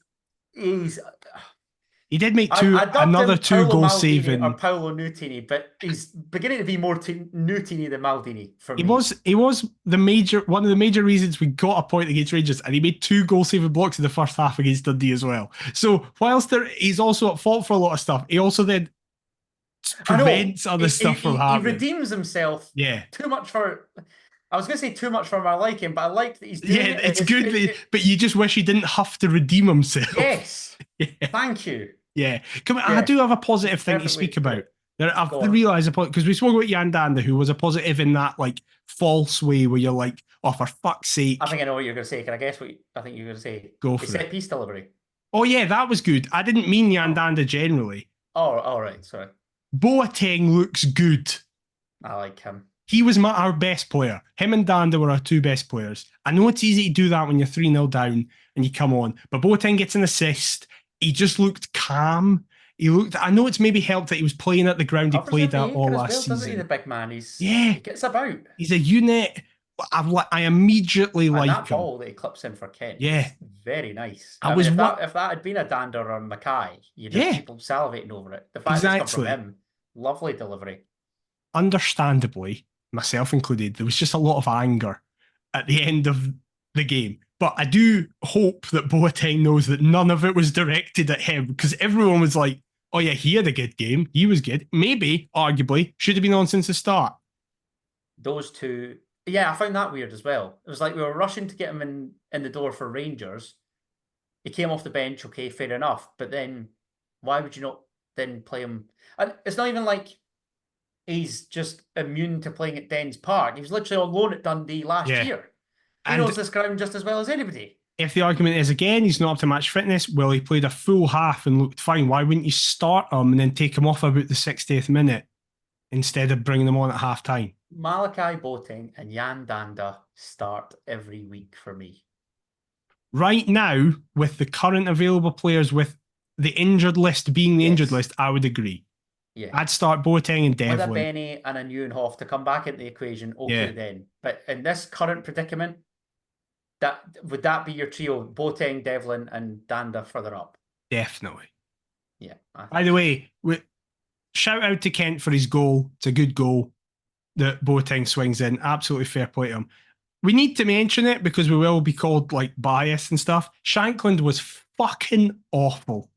He did make another 2 goals saving. Or Paolo Nutini, but he's beginning to be more Nutini than Maldini for me. He was one of the major reasons we got a point against Rangers, and he made 2 goal saving blocks in the first half against Dundee as well. So whilst he's also at fault for a lot of stuff, he also then prevents other stuff from happening. He redeems himself. Yeah. Too much for. I was going to say too much for my liking, but I like that he's doing it. Yeah, it's good, but you just wish he didn't have to redeem himself. Yes. Thank you. Yeah. I do have a positive thing to speak about. I've realised because we spoke about Jan Danda, who was a positive in that false way where you're like, oh, for fuck's sake. I think I know what you're going to say. Can I guess what I think you're going to say? Go for it. Set piece delivery. Oh, yeah, that was good. I didn't mean Jan Danda generally. Oh, all right. Sorry. Boateng looks good. I like him. He was our best player. Him and Danda were our 2 best players. I know it's easy to do that when you're 3-0 down and you come on, but Boateng gets an assist. He just looked calm. He looked. I know it's maybe helped that he was playing at the ground he Covers played every at all acre as last well, doesn't he? The season. big man. Yeah, He gets about. he's a unit. I immediately And like that him. ball that he clips in for Kent Yeah, is very nice. I I mean, was what? if that had been a Dander or Mackay, you'd have Yeah, people salivating over it. The fact it's come from exactly. him, lovely delivery. Understandably, myself included, there was just a lot of anger at the end of the game. But I do hope that Boateng knows that none of it was directed at him because everyone was like, oh, yeah, he had a good game. He was good. Maybe, arguably, should have been on since the start. Those two, yeah, I found that weird as well. It was like we were rushing to get him in the door for Rangers. He came off the bench, okay, fair enough. But then why would you not then play him? And it's not even like he's just immune to playing at Dens Park. He was literally on loan at Dundee last Yeah. year. He And knows this ground just as well as anybody. if the argument is again, he's not up to match fitness, well, he played a full half and looked fine. Why wouldn't you start him and then take him off about the 60th minute instead of bringing him on at half time? Malachi Boateng and Jan Danda start every week for me. Right now, with the current available players, with the injured list being the injured list, I would agree. Yeah. I'd start Boateng and Devlin. With a Benny and a Neuenhoff to come back into the equation, okay then. But in this current predicament, would that be your trio? Boateng, Devlin, and Danda further up? Definitely. Yeah. By the way, shout out to Kent for his goal. It's a good goal that Boateng swings in. Absolutely fair play to him. We need to mention it because we will be called like biased and stuff. Shankland was fucking awful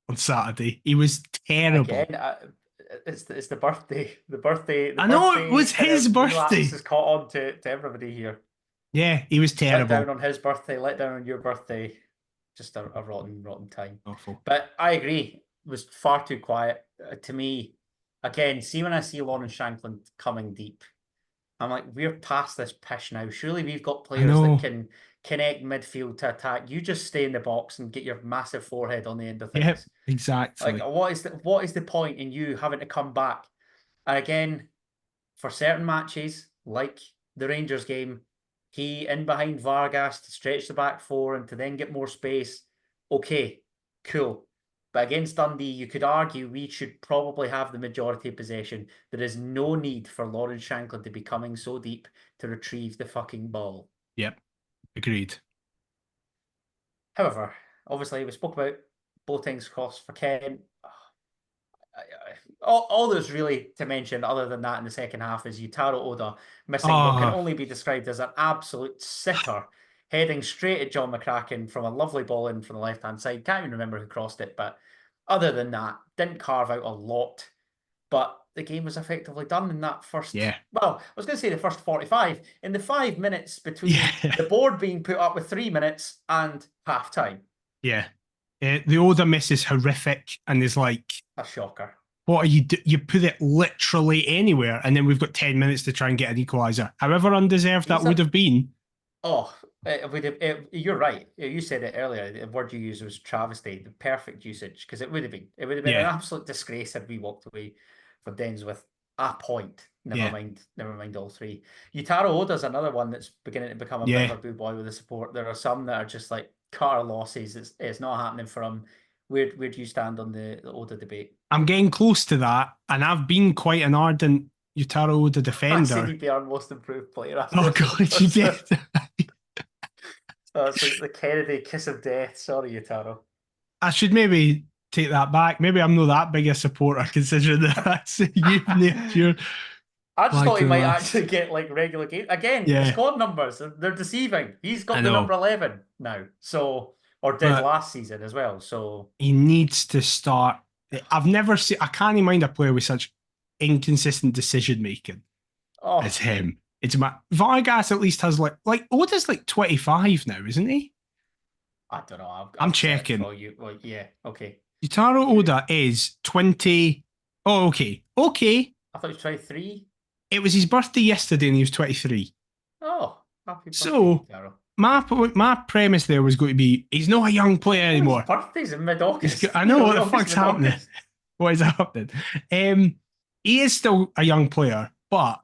on Saturday. He was terrible. Again, it's the birthday. The birthday. I know it was his birthday. Has caught on to everybody here. Yeah, he was terrible. Let down on his birthday, let down on your birthday. Just a rotten time. Awful. But I agree. It was far too quiet. To me, again, see when I see Lauren Shankland coming deep, I'm like, we're past this pish now. Surely we've got players that can connect midfield to attack. You just stay in the box and get your massive forehead on the end of things. Yep, exactly. Like, what is the point in you having to come back? And again, for certain matches, like the Rangers game, he in behind Vargas to stretch the back four and to then get more space. Okay, cool. But against Dundee, you could argue we should probably have the majority of possession. There is no need for Lauren Shankland to be coming so deep to retrieve the fucking ball. Yep, agreed. However, obviously we spoke about Boateng's cross for Kent. All there's really to mention other than that in the second half is Yutaro Oda missing what can only be described as an absolute sitter, heading straight at John McCracken from a lovely ball in from the left-hand side. Can't even remember who crossed it, but other than that, didn't carve out a lot. But the game was effectively done in that first... Yeah. Well, I was going to say the first 45. In the 5 minutes between the board being put up with 3 minutes and half-time. Yeah. The Oda miss is horrific and is like... a shocker. What are you do? You put it literally anywhere, and then we've got 10 minutes to try and get an equaliser. However undeserved that would have been. Oh, it would have. You're right. You said it earlier. The word you used was travesty. The perfect usage, because it would have been. It would have been an absolute disgrace had we walked away from Dens with a point. Never mind all three. Yutaro Oda's another one that's beginning to become a bit of a boo boy with the support. There are some that are just like car losses. It's not happening for him. Where do you stand on the Oda debate? I'm getting close to that, and I've been quite an ardent Yutaro Oda defender. I said he'd be our most improved player. Oh God, you did. So it's like the Kennedy kiss of death. Sorry, Yutaro. I should maybe take that back. Maybe I'm not that big a supporter considering that that's you. I just thought he might actually get like regular game again. The squad numbers they're deceiving. He's got the number 11 now, so or did last season as well. So he needs to start. I've never seen. I can't mind a player with such inconsistent decision making as him. It's Vargas at least has like Oda's like 25 now, isn't he? I don't know. I'm checking. Okay. Yutaro Oda is 20. Oh, okay. I thought he was 23. It was his birthday yesterday and he was 23. Oh, happy birthday, so Yutaro. My premise there was going to be he's not a young player anymore. His birthday's in mid-August. I know what the fuck's happening. What is happening? He is still a young player, but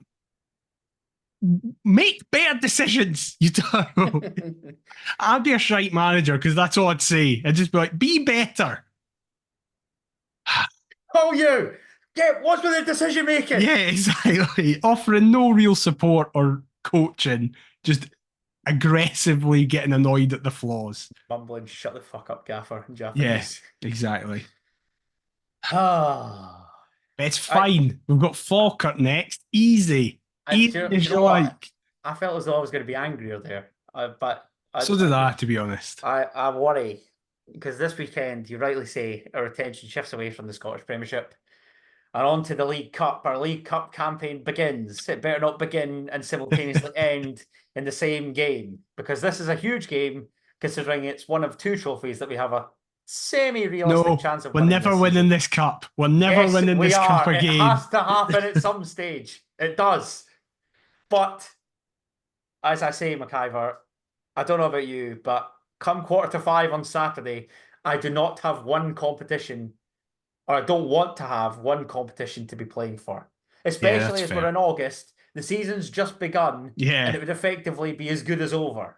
make better decisions, Yutaro. I'd be a shite manager because that's all I'd say. I'd just be like, be better. Call you! What's with the decision making? Yeah, exactly. Offering no real support or coaching, just aggressively getting annoyed at the flaws. Mumbling, shut the fuck up, gaffer, in Yeah, Japanese. exactly. Ah. But it's I, fine. We've got Falkirk next. Easy. do Easy you as know you what? like. I felt as though I was going to be angrier there. But So did I, to be honest. I worry because this weekend, you rightly say, our attention shifts away from the Scottish Premiership and on to the League Cup. Our League Cup campaign begins. It better not begin and simultaneously end in the same game because this is a huge game considering it's one of two trophies that we have a semi-realistic No, chance of we're winning never this winning season. this cup. We're never Yes, winning we this cup are. It again. has to happen at some stage. It does. But as I say, McIver, I don't know about you, but come 4:45 on Saturday, I do not have one competition, or I don't want to have one competition to be playing for. Yeah, Especially that's as we're fair. in August, the season's just begun, and Yeah. it would effectively be as good as over.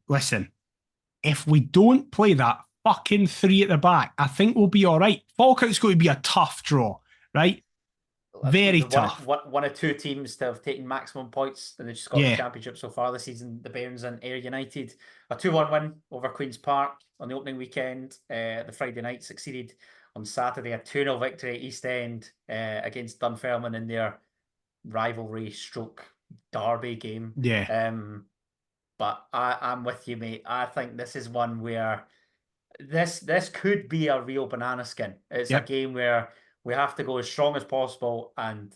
Listen, if we don't play that fucking three at the back, I think we'll be all right. Falkirk's going to be a tough draw, right? Very The tough. one of two teams to have taken maximum points in the Scottish Yeah, Championship so far this season, the Bairns and Ayr United. A 2-1 win over Queen's Park on the opening weekend. The Friday night succeeded on Saturday. A 2-0 victory at East End against Dunfermline in their rivalry stroke derby game. yeah, But I'm with you, mate. I think this is one where this could be a real banana skin. It's a yep, game where we have to go as strong as possible, and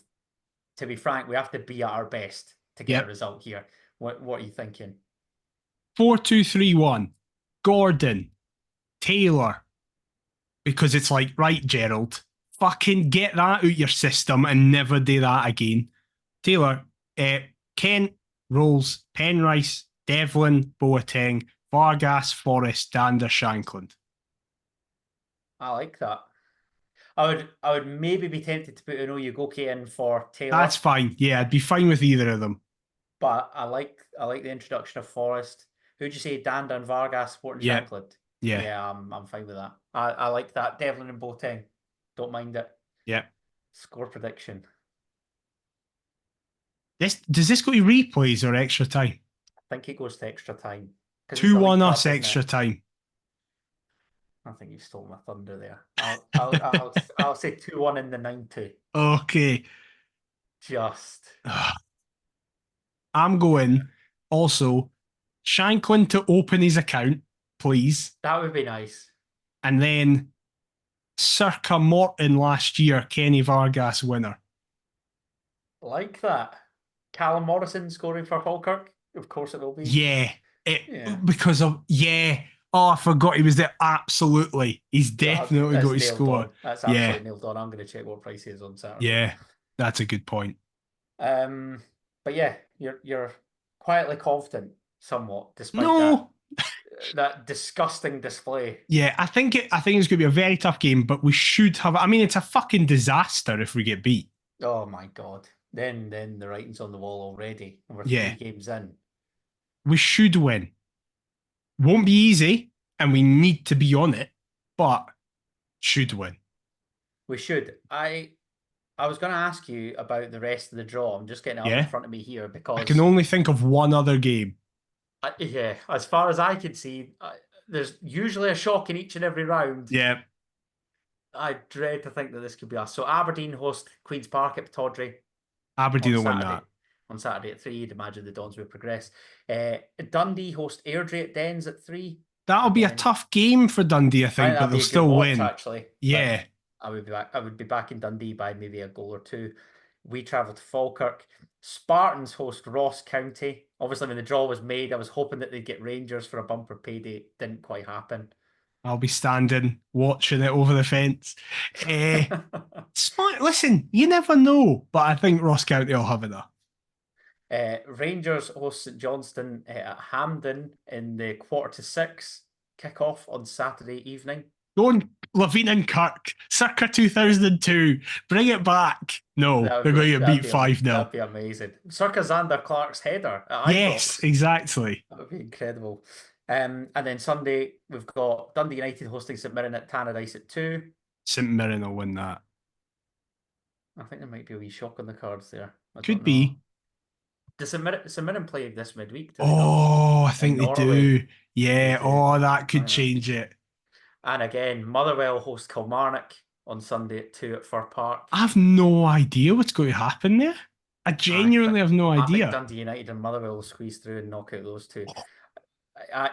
to be frank, we have to be at our best to get a yep. result here. What are you thinking? 4-2-3-1. Gordon, Taylor, because it's like, right, Gerald, fucking get that out your system and never do that again. Taylor, Kent, Rolls, Penrice, Devlin, Boateng, Vargas, Forrest, Dander, Shankland. I like that. I would maybe be tempted to put an Oyugoke in for That's Taylor, fine. Yeah, I'd be fine with either of them. but I like the introduction of Forrest. Who'd you say? Danda and Vargas, Sport and Yeah, Shankland. yeah, Yeah, I'm fine with that. I like that. Devlin and Boateng. Don't mind it. yeah. Score prediction. Does this go to replays or extra time? I think it goes to extra time because it's the League 2-1 us Cup, isn't it? extra time. I think you stole my thunder there. I'll say 2-1 in the 90. Okay. Just I'm going also Shanklin to open his account, please. that would be nice. And then circa Morton last year, Kenny Vargas winner. Like that. Callum Morrison scoring for Falkirk. Of course it will be. Yeah. Yeah. Because of, yeah. Oh, I forgot he was there. Absolutely. He's Yeah, definitely that's going to nailed score. on. That's Yeah. absolutely nailed on. I'm going to check what price he is on Saturday. Yeah. That's a good point. But yeah, you're quietly confident somewhat, despite No. that disgusting display. Yeah, I think it's going to be a very tough game, but we should have. I mean, it's a fucking disaster if we get beat. Oh my god. Then the writing's on the wall already. And we're Yeah. 3 games in. We should win. Won't be easy, and we need to be on it, but should win. We should. I was going to ask you about the rest of the draw. I'm just getting it up Yeah. in front of me here because I can only think of one other game. yeah, as far as I can see, there's usually a shock in each and every round. Yeah. I dread to think that this could be us. So Aberdeen host Queen's Park at Tawdry Aberdeen will on win Saturday. that. On Saturday at 3, you'd imagine the Dons will progress. Dundee host Airdrie at Dens at 3. That'll be a tough game for Dundee, I think, but that'd they'll be a good still watch, win. actually. Yeah. I would be back in Dundee by maybe a goal or two. We travel to Falkirk. Spartans host Ross County. Obviously, when the draw was made, I was hoping that they'd get Rangers for a bumper payday. Didn't quite happen. I'll be standing, watching it over the fence. Smart. Listen, you never know, but I think Ross County will have enough. Rangers host St Johnstone at Hampden in the 5:45 kick-off on Saturday evening. Going Levine and Kirk, circa 2002. Bring it back. No, they're going to get beat 5-0. That'd be amazing. Circa Xander Clark's header at Yes, Ibrox. exactly. That would be incredible. And then Sunday, we've got Dundee United hosting St Mirren at Tannadice at 2. St Mirren will win that. I think there might be a wee shock on the cards there. I Could don't know. be. Does St Mirren play this midweek? Do they not? Oh, I In think they Norway, do. they Yeah. do. Oh, that could Yeah. change it. And again, Motherwell host Kilmarnock on Sunday at 2 at Fir Park. I have no idea what's going to happen there. I I th genuinely have no I think idea. Dundee United and Motherwell will squeeze through and knock out those two. I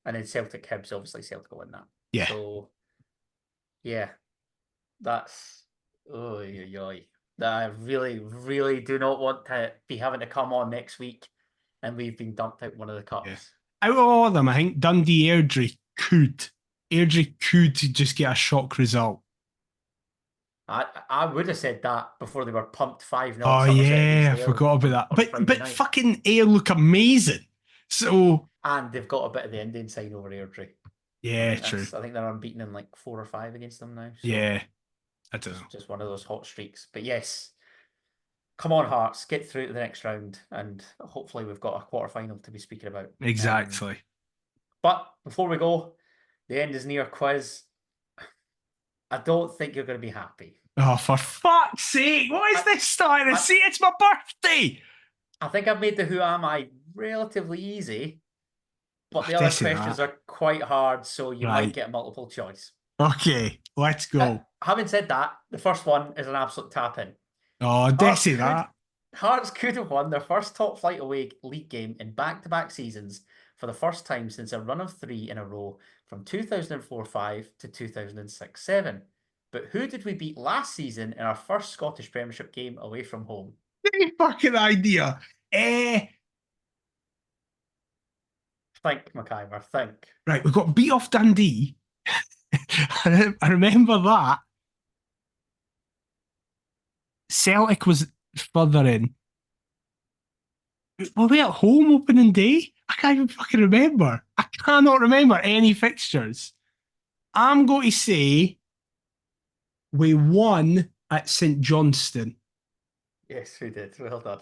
and then Celtic Hibs, obviously Celtic will win that. Yeah. So yeah, that's I really, really do not want to be having to come on next week and we've been dumped out one of the cups. Yeah. Out of all of them, I think Dundee Airdrie could just get a shock result. I would have said that before they were pumped 5-0 Oh Somerset yeah, I against Ayr forgot about that. on Friday But night. fucking Ayr look amazing. So And they've got a bit of the Indian sign over Airdrie. yeah, true. I think they're unbeaten in like 4 or 5 against them now. So Yeah, I don't know. just one of those hot streaks. But yes, come on, Hearts, get through to the next round, and hopefully we've got a quarter final to be speaking about. Exactly. But before we go, the end is near quiz. I don't think you're going to be happy. Oh, for fuck's sake! What is this starting to see? It's my birthday. I think I've made the Who Am I relatively easy, but the other questions are quite hard, so you might get a multiple choice. Okay, let's go. Having said that, the first one is an absolute tap-in. Oh, desi that. Hearts could have won their first top flight away league game in back-to-back seasons for the first time since a run of 3 in a row from 2004-05 to 2006-07. But who did we beat last season in our first Scottish Premiership game away from home? Any fucking idea? Think, McIver, think. Right, we got beat off Dundee. I remember that. Celtic was further in. Were we at home opening day? I can't even fucking remember. I cannot remember any fixtures. I'm going to say we won at St Johnstone. Yes, we did. Well done.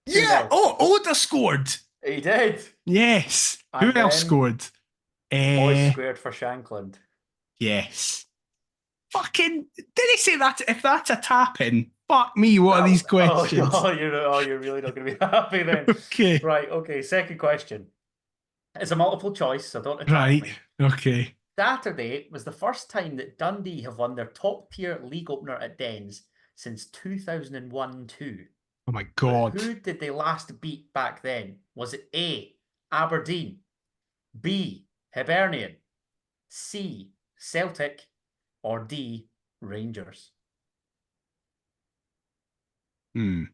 Yeah. Oh, Oda scored. He did. Yes. And who else scored? Boys squared for Shankland. Yes. Fucking, did he say that? If that's a tap-in, fuck me, what are these questions? You're really not going to be happy then. Okay. Right, okay, second question. It's a multiple choice, so don't attack me. Okay. Saturday was the first time that Dundee have won their top-tier league opener at Dens since 2001-2. Oh my God. But who did they last beat back then? Was it A, Aberdeen, B, Hibernian, C, Celtic, or D, Rangers? It's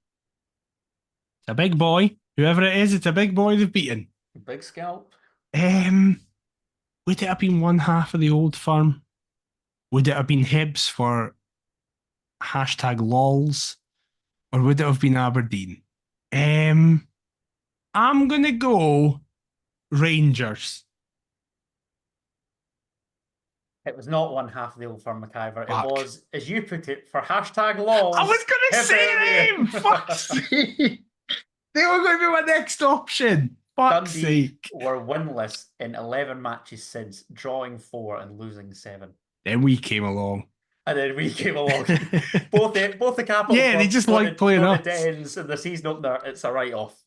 a big boy. Whoever it is, it's a big boy they've beaten. Big scalp. Would it have been one half of the old firm? Would it have been Hibs for #lols? Or would it have been Aberdeen? I'm going to go Rangers. It was not one half of the old firm, McIver. It was, as you put it, for #lols. I was going to say them! Fuck's sake! They were going to be my next option. Fuck's sake. Were winless in 11 matches since, drawing 4 and losing 7. Then we came along. And then we came along. both the Capital. Yeah, they just like playing us. The Dens and the season opener, it's a write-off.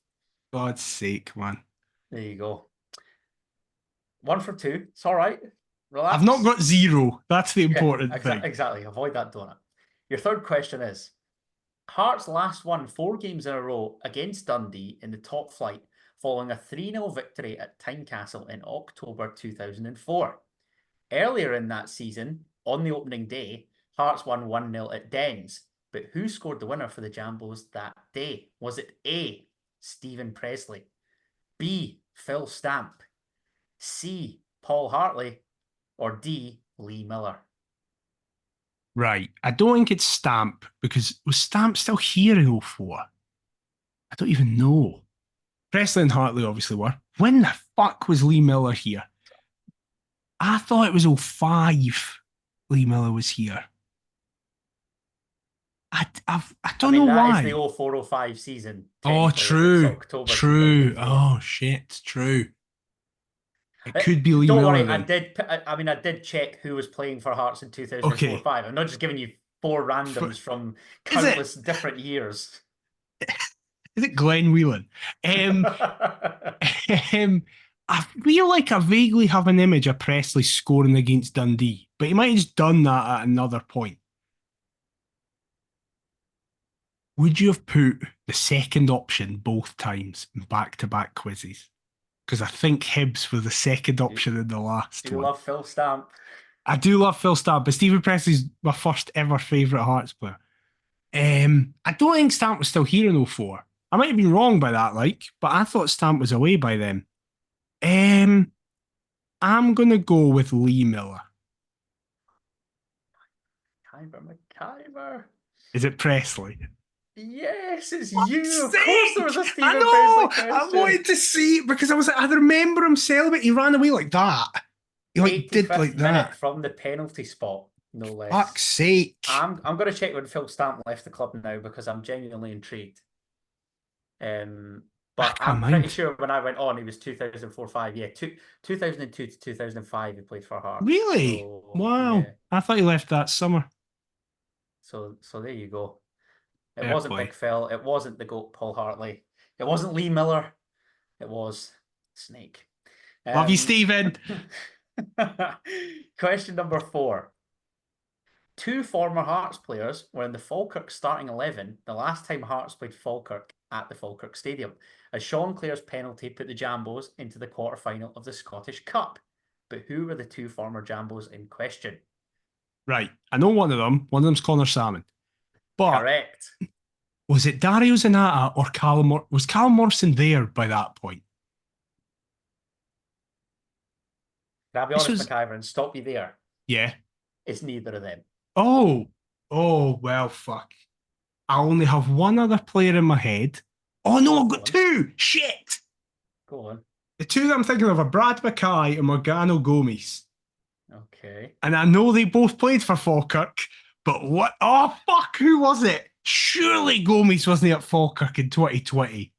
God's sake, man. There you go. 1 for 2. It's all right. Relax. I've not got 0. That's the important thing. Exactly. Avoid that donut. Your third question is, Hearts last won 4 games in a row against Dundee in the top flight following a 3-0 victory at Tynecastle in October 2004. Earlier in that season, on the opening day, Hearts won 1-0 at Dens. But who scored the winner for the Jambos that day? Was it A, Stephen Paisley, B, Phil Stamp, C, Paul Hartley, or D, Lee Miller? Right. I don't think it's Stamp, because was Stamp still here in 04? I don't even know. Presley and Hartley obviously were. When the fuck was Lee Miller here? I thought it was 05 Lee Miller was here. I don't know why. That is the 04-05 season. Oh, true. True. Oh, shit. True. It could be Lee Don't Miller worry, then. I did check who was playing for Hearts in 2004-05. Okay. I'm not just giving you four randoms from Is it? countless different years. Is it Glenn Whelan? Um, I feel like I vaguely have an image of Presley scoring against Dundee, but he might have just done that at another point. Would you have put the second option both times in back-to-back quizzes? Because I think Hibs were the second option in the last Do you one. love Phil Stamp? I do love Phil Stamp, but Stephen Presley's my first ever favourite Hearts player. I don't think Stamp was still here in 04. I might have been wrong by that, but I thought Stamp was away by then. I'm going to go with Lee Miller. McIver. Is it Presley? Yes, it's Fuck's you. Of sake! course there was a Stephen I know! Presley I question. wanted to see it because I remember him celebrate. He ran away like that. He did like that. Minute from the penalty spot, no less. Fuck's sake. I'm going to check when Phil Stamp left the club now because I'm genuinely intrigued. But I'm pretty sure when I went on, he was 2004-05. Yeah, 2002 to 2005, he played for Hearts. Really? So, wow. Yeah. I thought he left that summer. So there you go. It Fair wasn't play. Big Phil. It wasn't the GOAT Paul Hartley. It wasn't Lee Miller. It was Snake. Love you, Stephen. Question number 4. 2 former Hearts players were in the Falkirk starting 11 the last time Hearts played Falkirk at the Falkirk Stadium, as Sean Clare's penalty put the Jambos into the quarter-final of the Scottish Cup. But who were the 2 former Jambos in question? Right. I know one of them. One of them's Connor Salmon. But correct. Was it Dario Zanata or Callum? Was Callum Morrison there by that point? Can I be honest, McIver, and stop you there? Yeah. It's neither of them. Oh, well, fuck. I only have one other player in my head. Oh, no, I've got 2. Shit. Go on. The 2 that I'm thinking of are Brad Mackay and Morgano Gomes. Okay. And I know they both played for Falkirk, but what? Oh, fuck, who was it? Surely Gomes wasn't at Falkirk in 2020.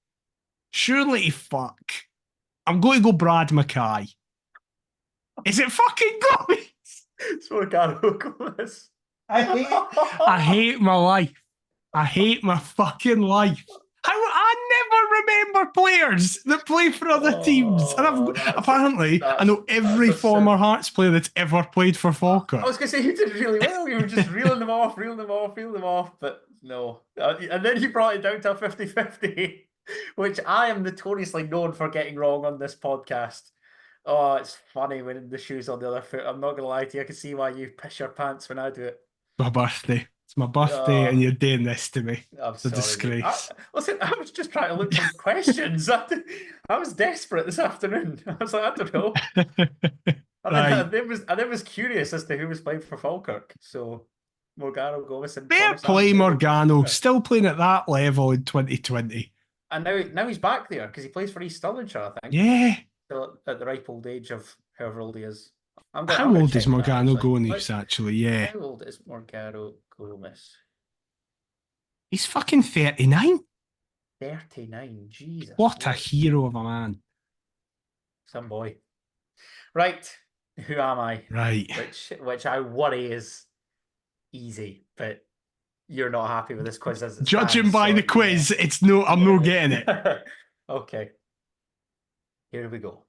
Surely, fuck. I'm going to go Brad Mackay. Is it fucking Gomes? It's Morgano Gomes. I hate my life. I hate my fucking life. I never remember players that play for other teams. And I know every former Hearts player that's ever played for Falkirk. I was going to say, you did really well. You were just reeling them off, but no. And then you brought it down to a 50-50, which I am notoriously known for getting wrong on this podcast. Oh, it's funny when the shoe's on the other foot. I'm not going to lie to you. I can see why you piss your pants when I do it. My birthday. It's my birthday and you're doing this to me. It's a disgrace. Listen, I was just trying to look for questions. I was desperate this afternoon. I was like, I don't know. I then was curious as to who was playing for Falkirk. So Morgano Gomes and fair play, Morgano. Still playing at that level in 2020. And now he's back there because he plays for East Stirlingshire, I think. Yeah. Still at the ripe old age of however old he is. How old is Morgano Gomes, actually? Yeah. How old is Morgano Gomes? He's fucking 39. 39, Jesus. What a hero of a man. Some boy. Right, who am I? Right. Which I worry is easy, but you're not happy with this quiz as it Judging by the quiz, I'm not getting it. Okay. Here we go.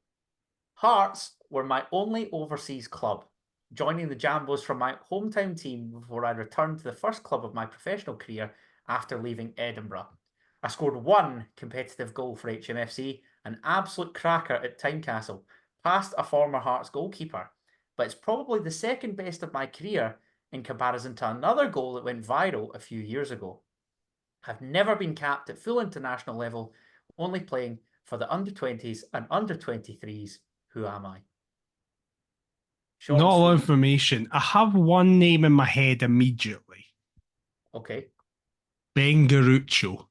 Hearts were my only overseas club, joining the Jambos from my hometown team before I returned to the first club of my professional career after leaving Edinburgh. I scored 1 competitive goal for HMFC, an absolute cracker at Tynecastle, past a former Hearts goalkeeper, but it's probably the second best of my career in comparison to another goal that went viral a few years ago. I've never been capped at full international level, only playing for the under-20s and under-23s. Who am I? Not a lot of information. I have one name in my head immediately. Okay. Ben Garuccio.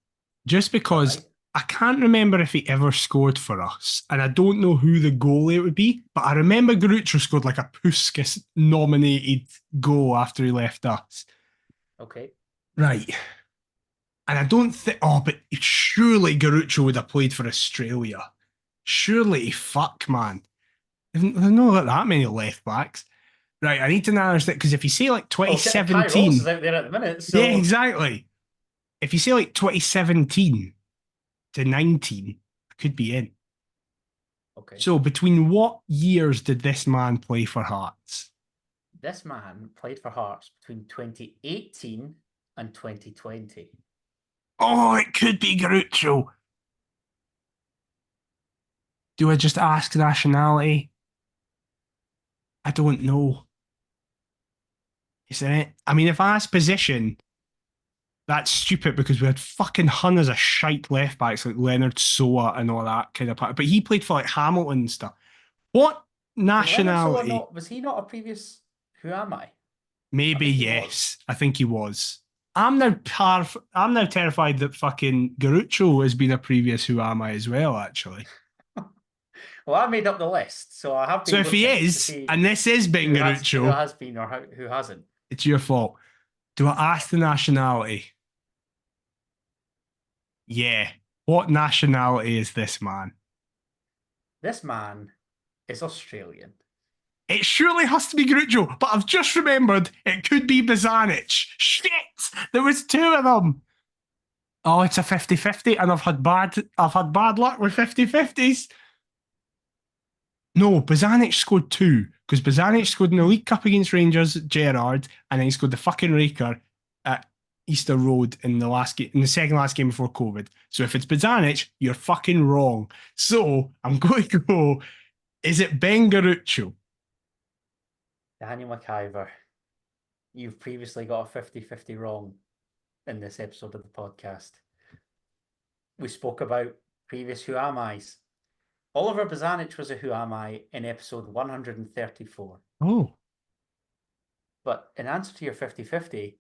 Just because I can't remember if he ever scored for us, and I don't know who the goalie it would be, but I remember Garuccio scored like a Puskas-nominated goal after he left us. Okay. Right. And I don't think... Oh, but surely Garuccio would have played for Australia. Surely, fuck, man. There's not that many left backs. Right, I need to narrow this because if you say like Well, Kai Rolls is 2017, out there at the minute, so yeah, exactly. If you say like 2017 to 19, I could be in. okay. So between what years did this man play for Hearts? This man played for Hearts between 2018 and 2020. Oh, it could be Garuccio. Do I just ask nationality? I don't know. Isn't it? I mean, if I ask position, that's stupid because we had fucking hundreds of shite left backs like Leonard Soa and all that kind of part. But he played for like Hamilton and stuff. What Was Leonard Soa nationality? was he not a previous Who Am I? I Maybe think he was. yes. I think he was. I'm now terrified that fucking Garuccio has been a previous Who Am I as well, actually. Well, I made up the list, so I have So been if he looking to is, see and this is Ben who Garuccio, has been or who hasn't. it's your fault. Do I ask the nationality? Yeah. What nationality is this man? This man is Australian. It surely has to be Garuccio, but I've just remembered it could be Bozanic. Shit! There was two of them. Oh, it's a 50-50, and I've had bad luck with 50-50s. No, Bozanic scored two, because Bozanic scored in the League Cup against Rangers, Gerrard, and then he scored the fucking raker at Easter Road in the second last game before COVID. So if it's Bozanic, you're fucking wrong. So I'm going to go, is it Ben Garuccio? Daniel McIver, you've previously got a 50-50 wrong in this episode of the podcast. We spoke about previous Who Am I's. Oliver Bozanic was a Who Am I in episode 134. Oh. But in answer to your 50-50,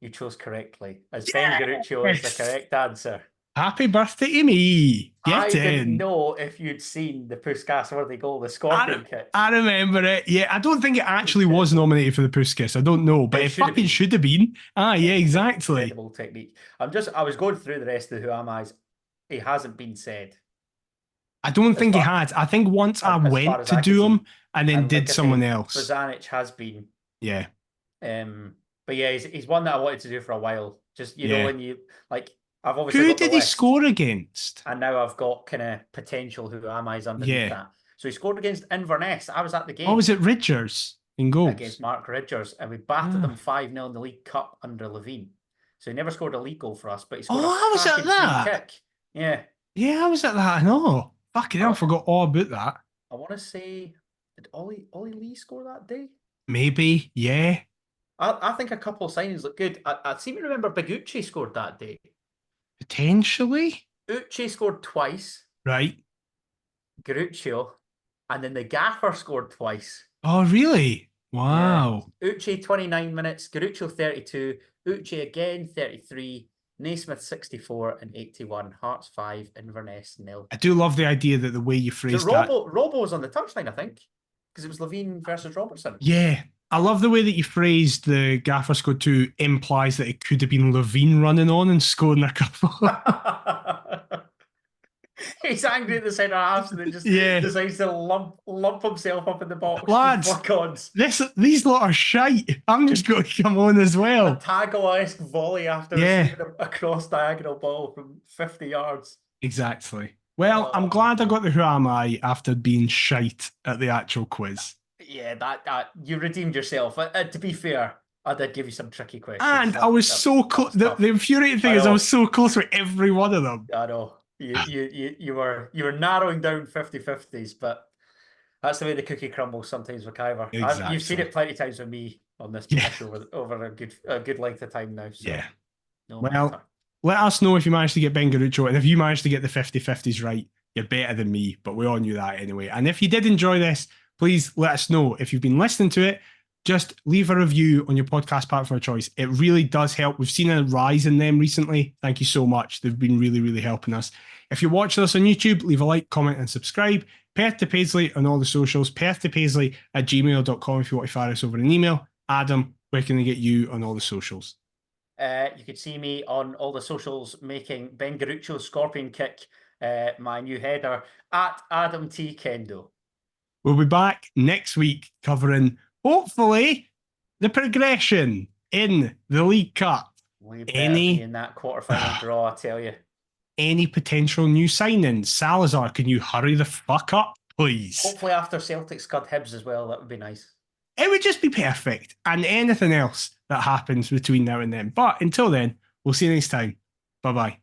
you chose correctly, as Ben Garuccio is the correct answer. Happy birthday to me. I Get didn't in. know if you'd seen the Puskas-worthy goal, the scorpion kick. I remember it. Yeah, I don't think it actually was nominated for the Puskas. I don't know, but it fucking should have been. Ah, yeah, exactly. Incredible technique. I was going through the rest of the Who Am I's. He hasn't been said. I don't think he had. I think once I went to do him and then did someone else. Bozanic has been. Yeah. But yeah, he's one that I wanted to do for a while. Just know when you like, I've obviously who got did he score against? And now I've got kind of potential Who Am I's underneath that. So he scored against Inverness. I was at the game. Oh, was it Ridgers in goals? Against Mark Ridgers, and we battered them 5-0 in the League Cup under Levine. So he never scored a league goal for us, but he scored I was at that. Free kick. Yeah. Yeah, I was at that. I know. Fucking hell, I forgot all about that. I want to say, did Ollie Lee score that day? Maybe, yeah. I think a couple of signings look good. I seem to remember Big Uche scored that day. Potentially. Uche scored twice. Right. Garuccio. And then the Gaffer scored twice. Oh, really? Wow. Yeah. Uche 29 minutes, Garuccio 32, Uche again 33, Naismith 64 and 81, Hearts 5, Inverness 0. I do love the idea that the way you phrased that. Robbo was on the touchline, I think, because it was Levine versus Robertson. Yeah. I love the way that you phrased the Gaffer scored 2 implies that it could have been Levine running on and scoring a couple. He's angry at the centre half and then just decides to lump himself up in the box. Lads, these lot are shite. I'm just going to come on as well. A Tago-esque volley after receiving a cross diagonal ball from 50 yards. Exactly. Well, I'm glad I got the Who Am I after being shite at the actual quiz. Yeah, that you redeemed yourself. To be fair, I did give you some tricky questions. And I was so close. The infuriating thing is I was so close with every one of them. I know. You were narrowing down 50-50s, but that's the way the cookie crumbles sometimes with Kyver. Exactly. You've seen it plenty of times with me on this podcast over a good length of time now. So no matter. Let us know if you managed to get Ben Garuccio, and if you managed to get the 50-50s right, you're better than me, but we all knew that anyway. And if you did enjoy this, please let us know. If you've been listening to it, just leave a review on your podcast platform of choice. It really does help. We've seen a rise in them recently. Thank you so much. They've been really, really helping us. If you're watching us on YouTube, leave a like, comment, and subscribe. Perth to Paisley on all the socials. perthtopaisley@gmail.com if you want to fire us over an email. Adam, where can they get you on all the socials? You could see me on all the socials making Ben Garuccio's scorpion kick, my new header, at Adam T. Kendo. We'll be back next week covering, hopefully, the progression in the League Cup. We better be in that quarterfinal draw, I tell you. Any potential new signings? Salazar, can you hurry the fuck up, please? Hopefully after Celtic scud Hibs as well, that would be nice. It would just be perfect. And anything else that happens between now and then. But until then, we'll see you next time. Bye-bye.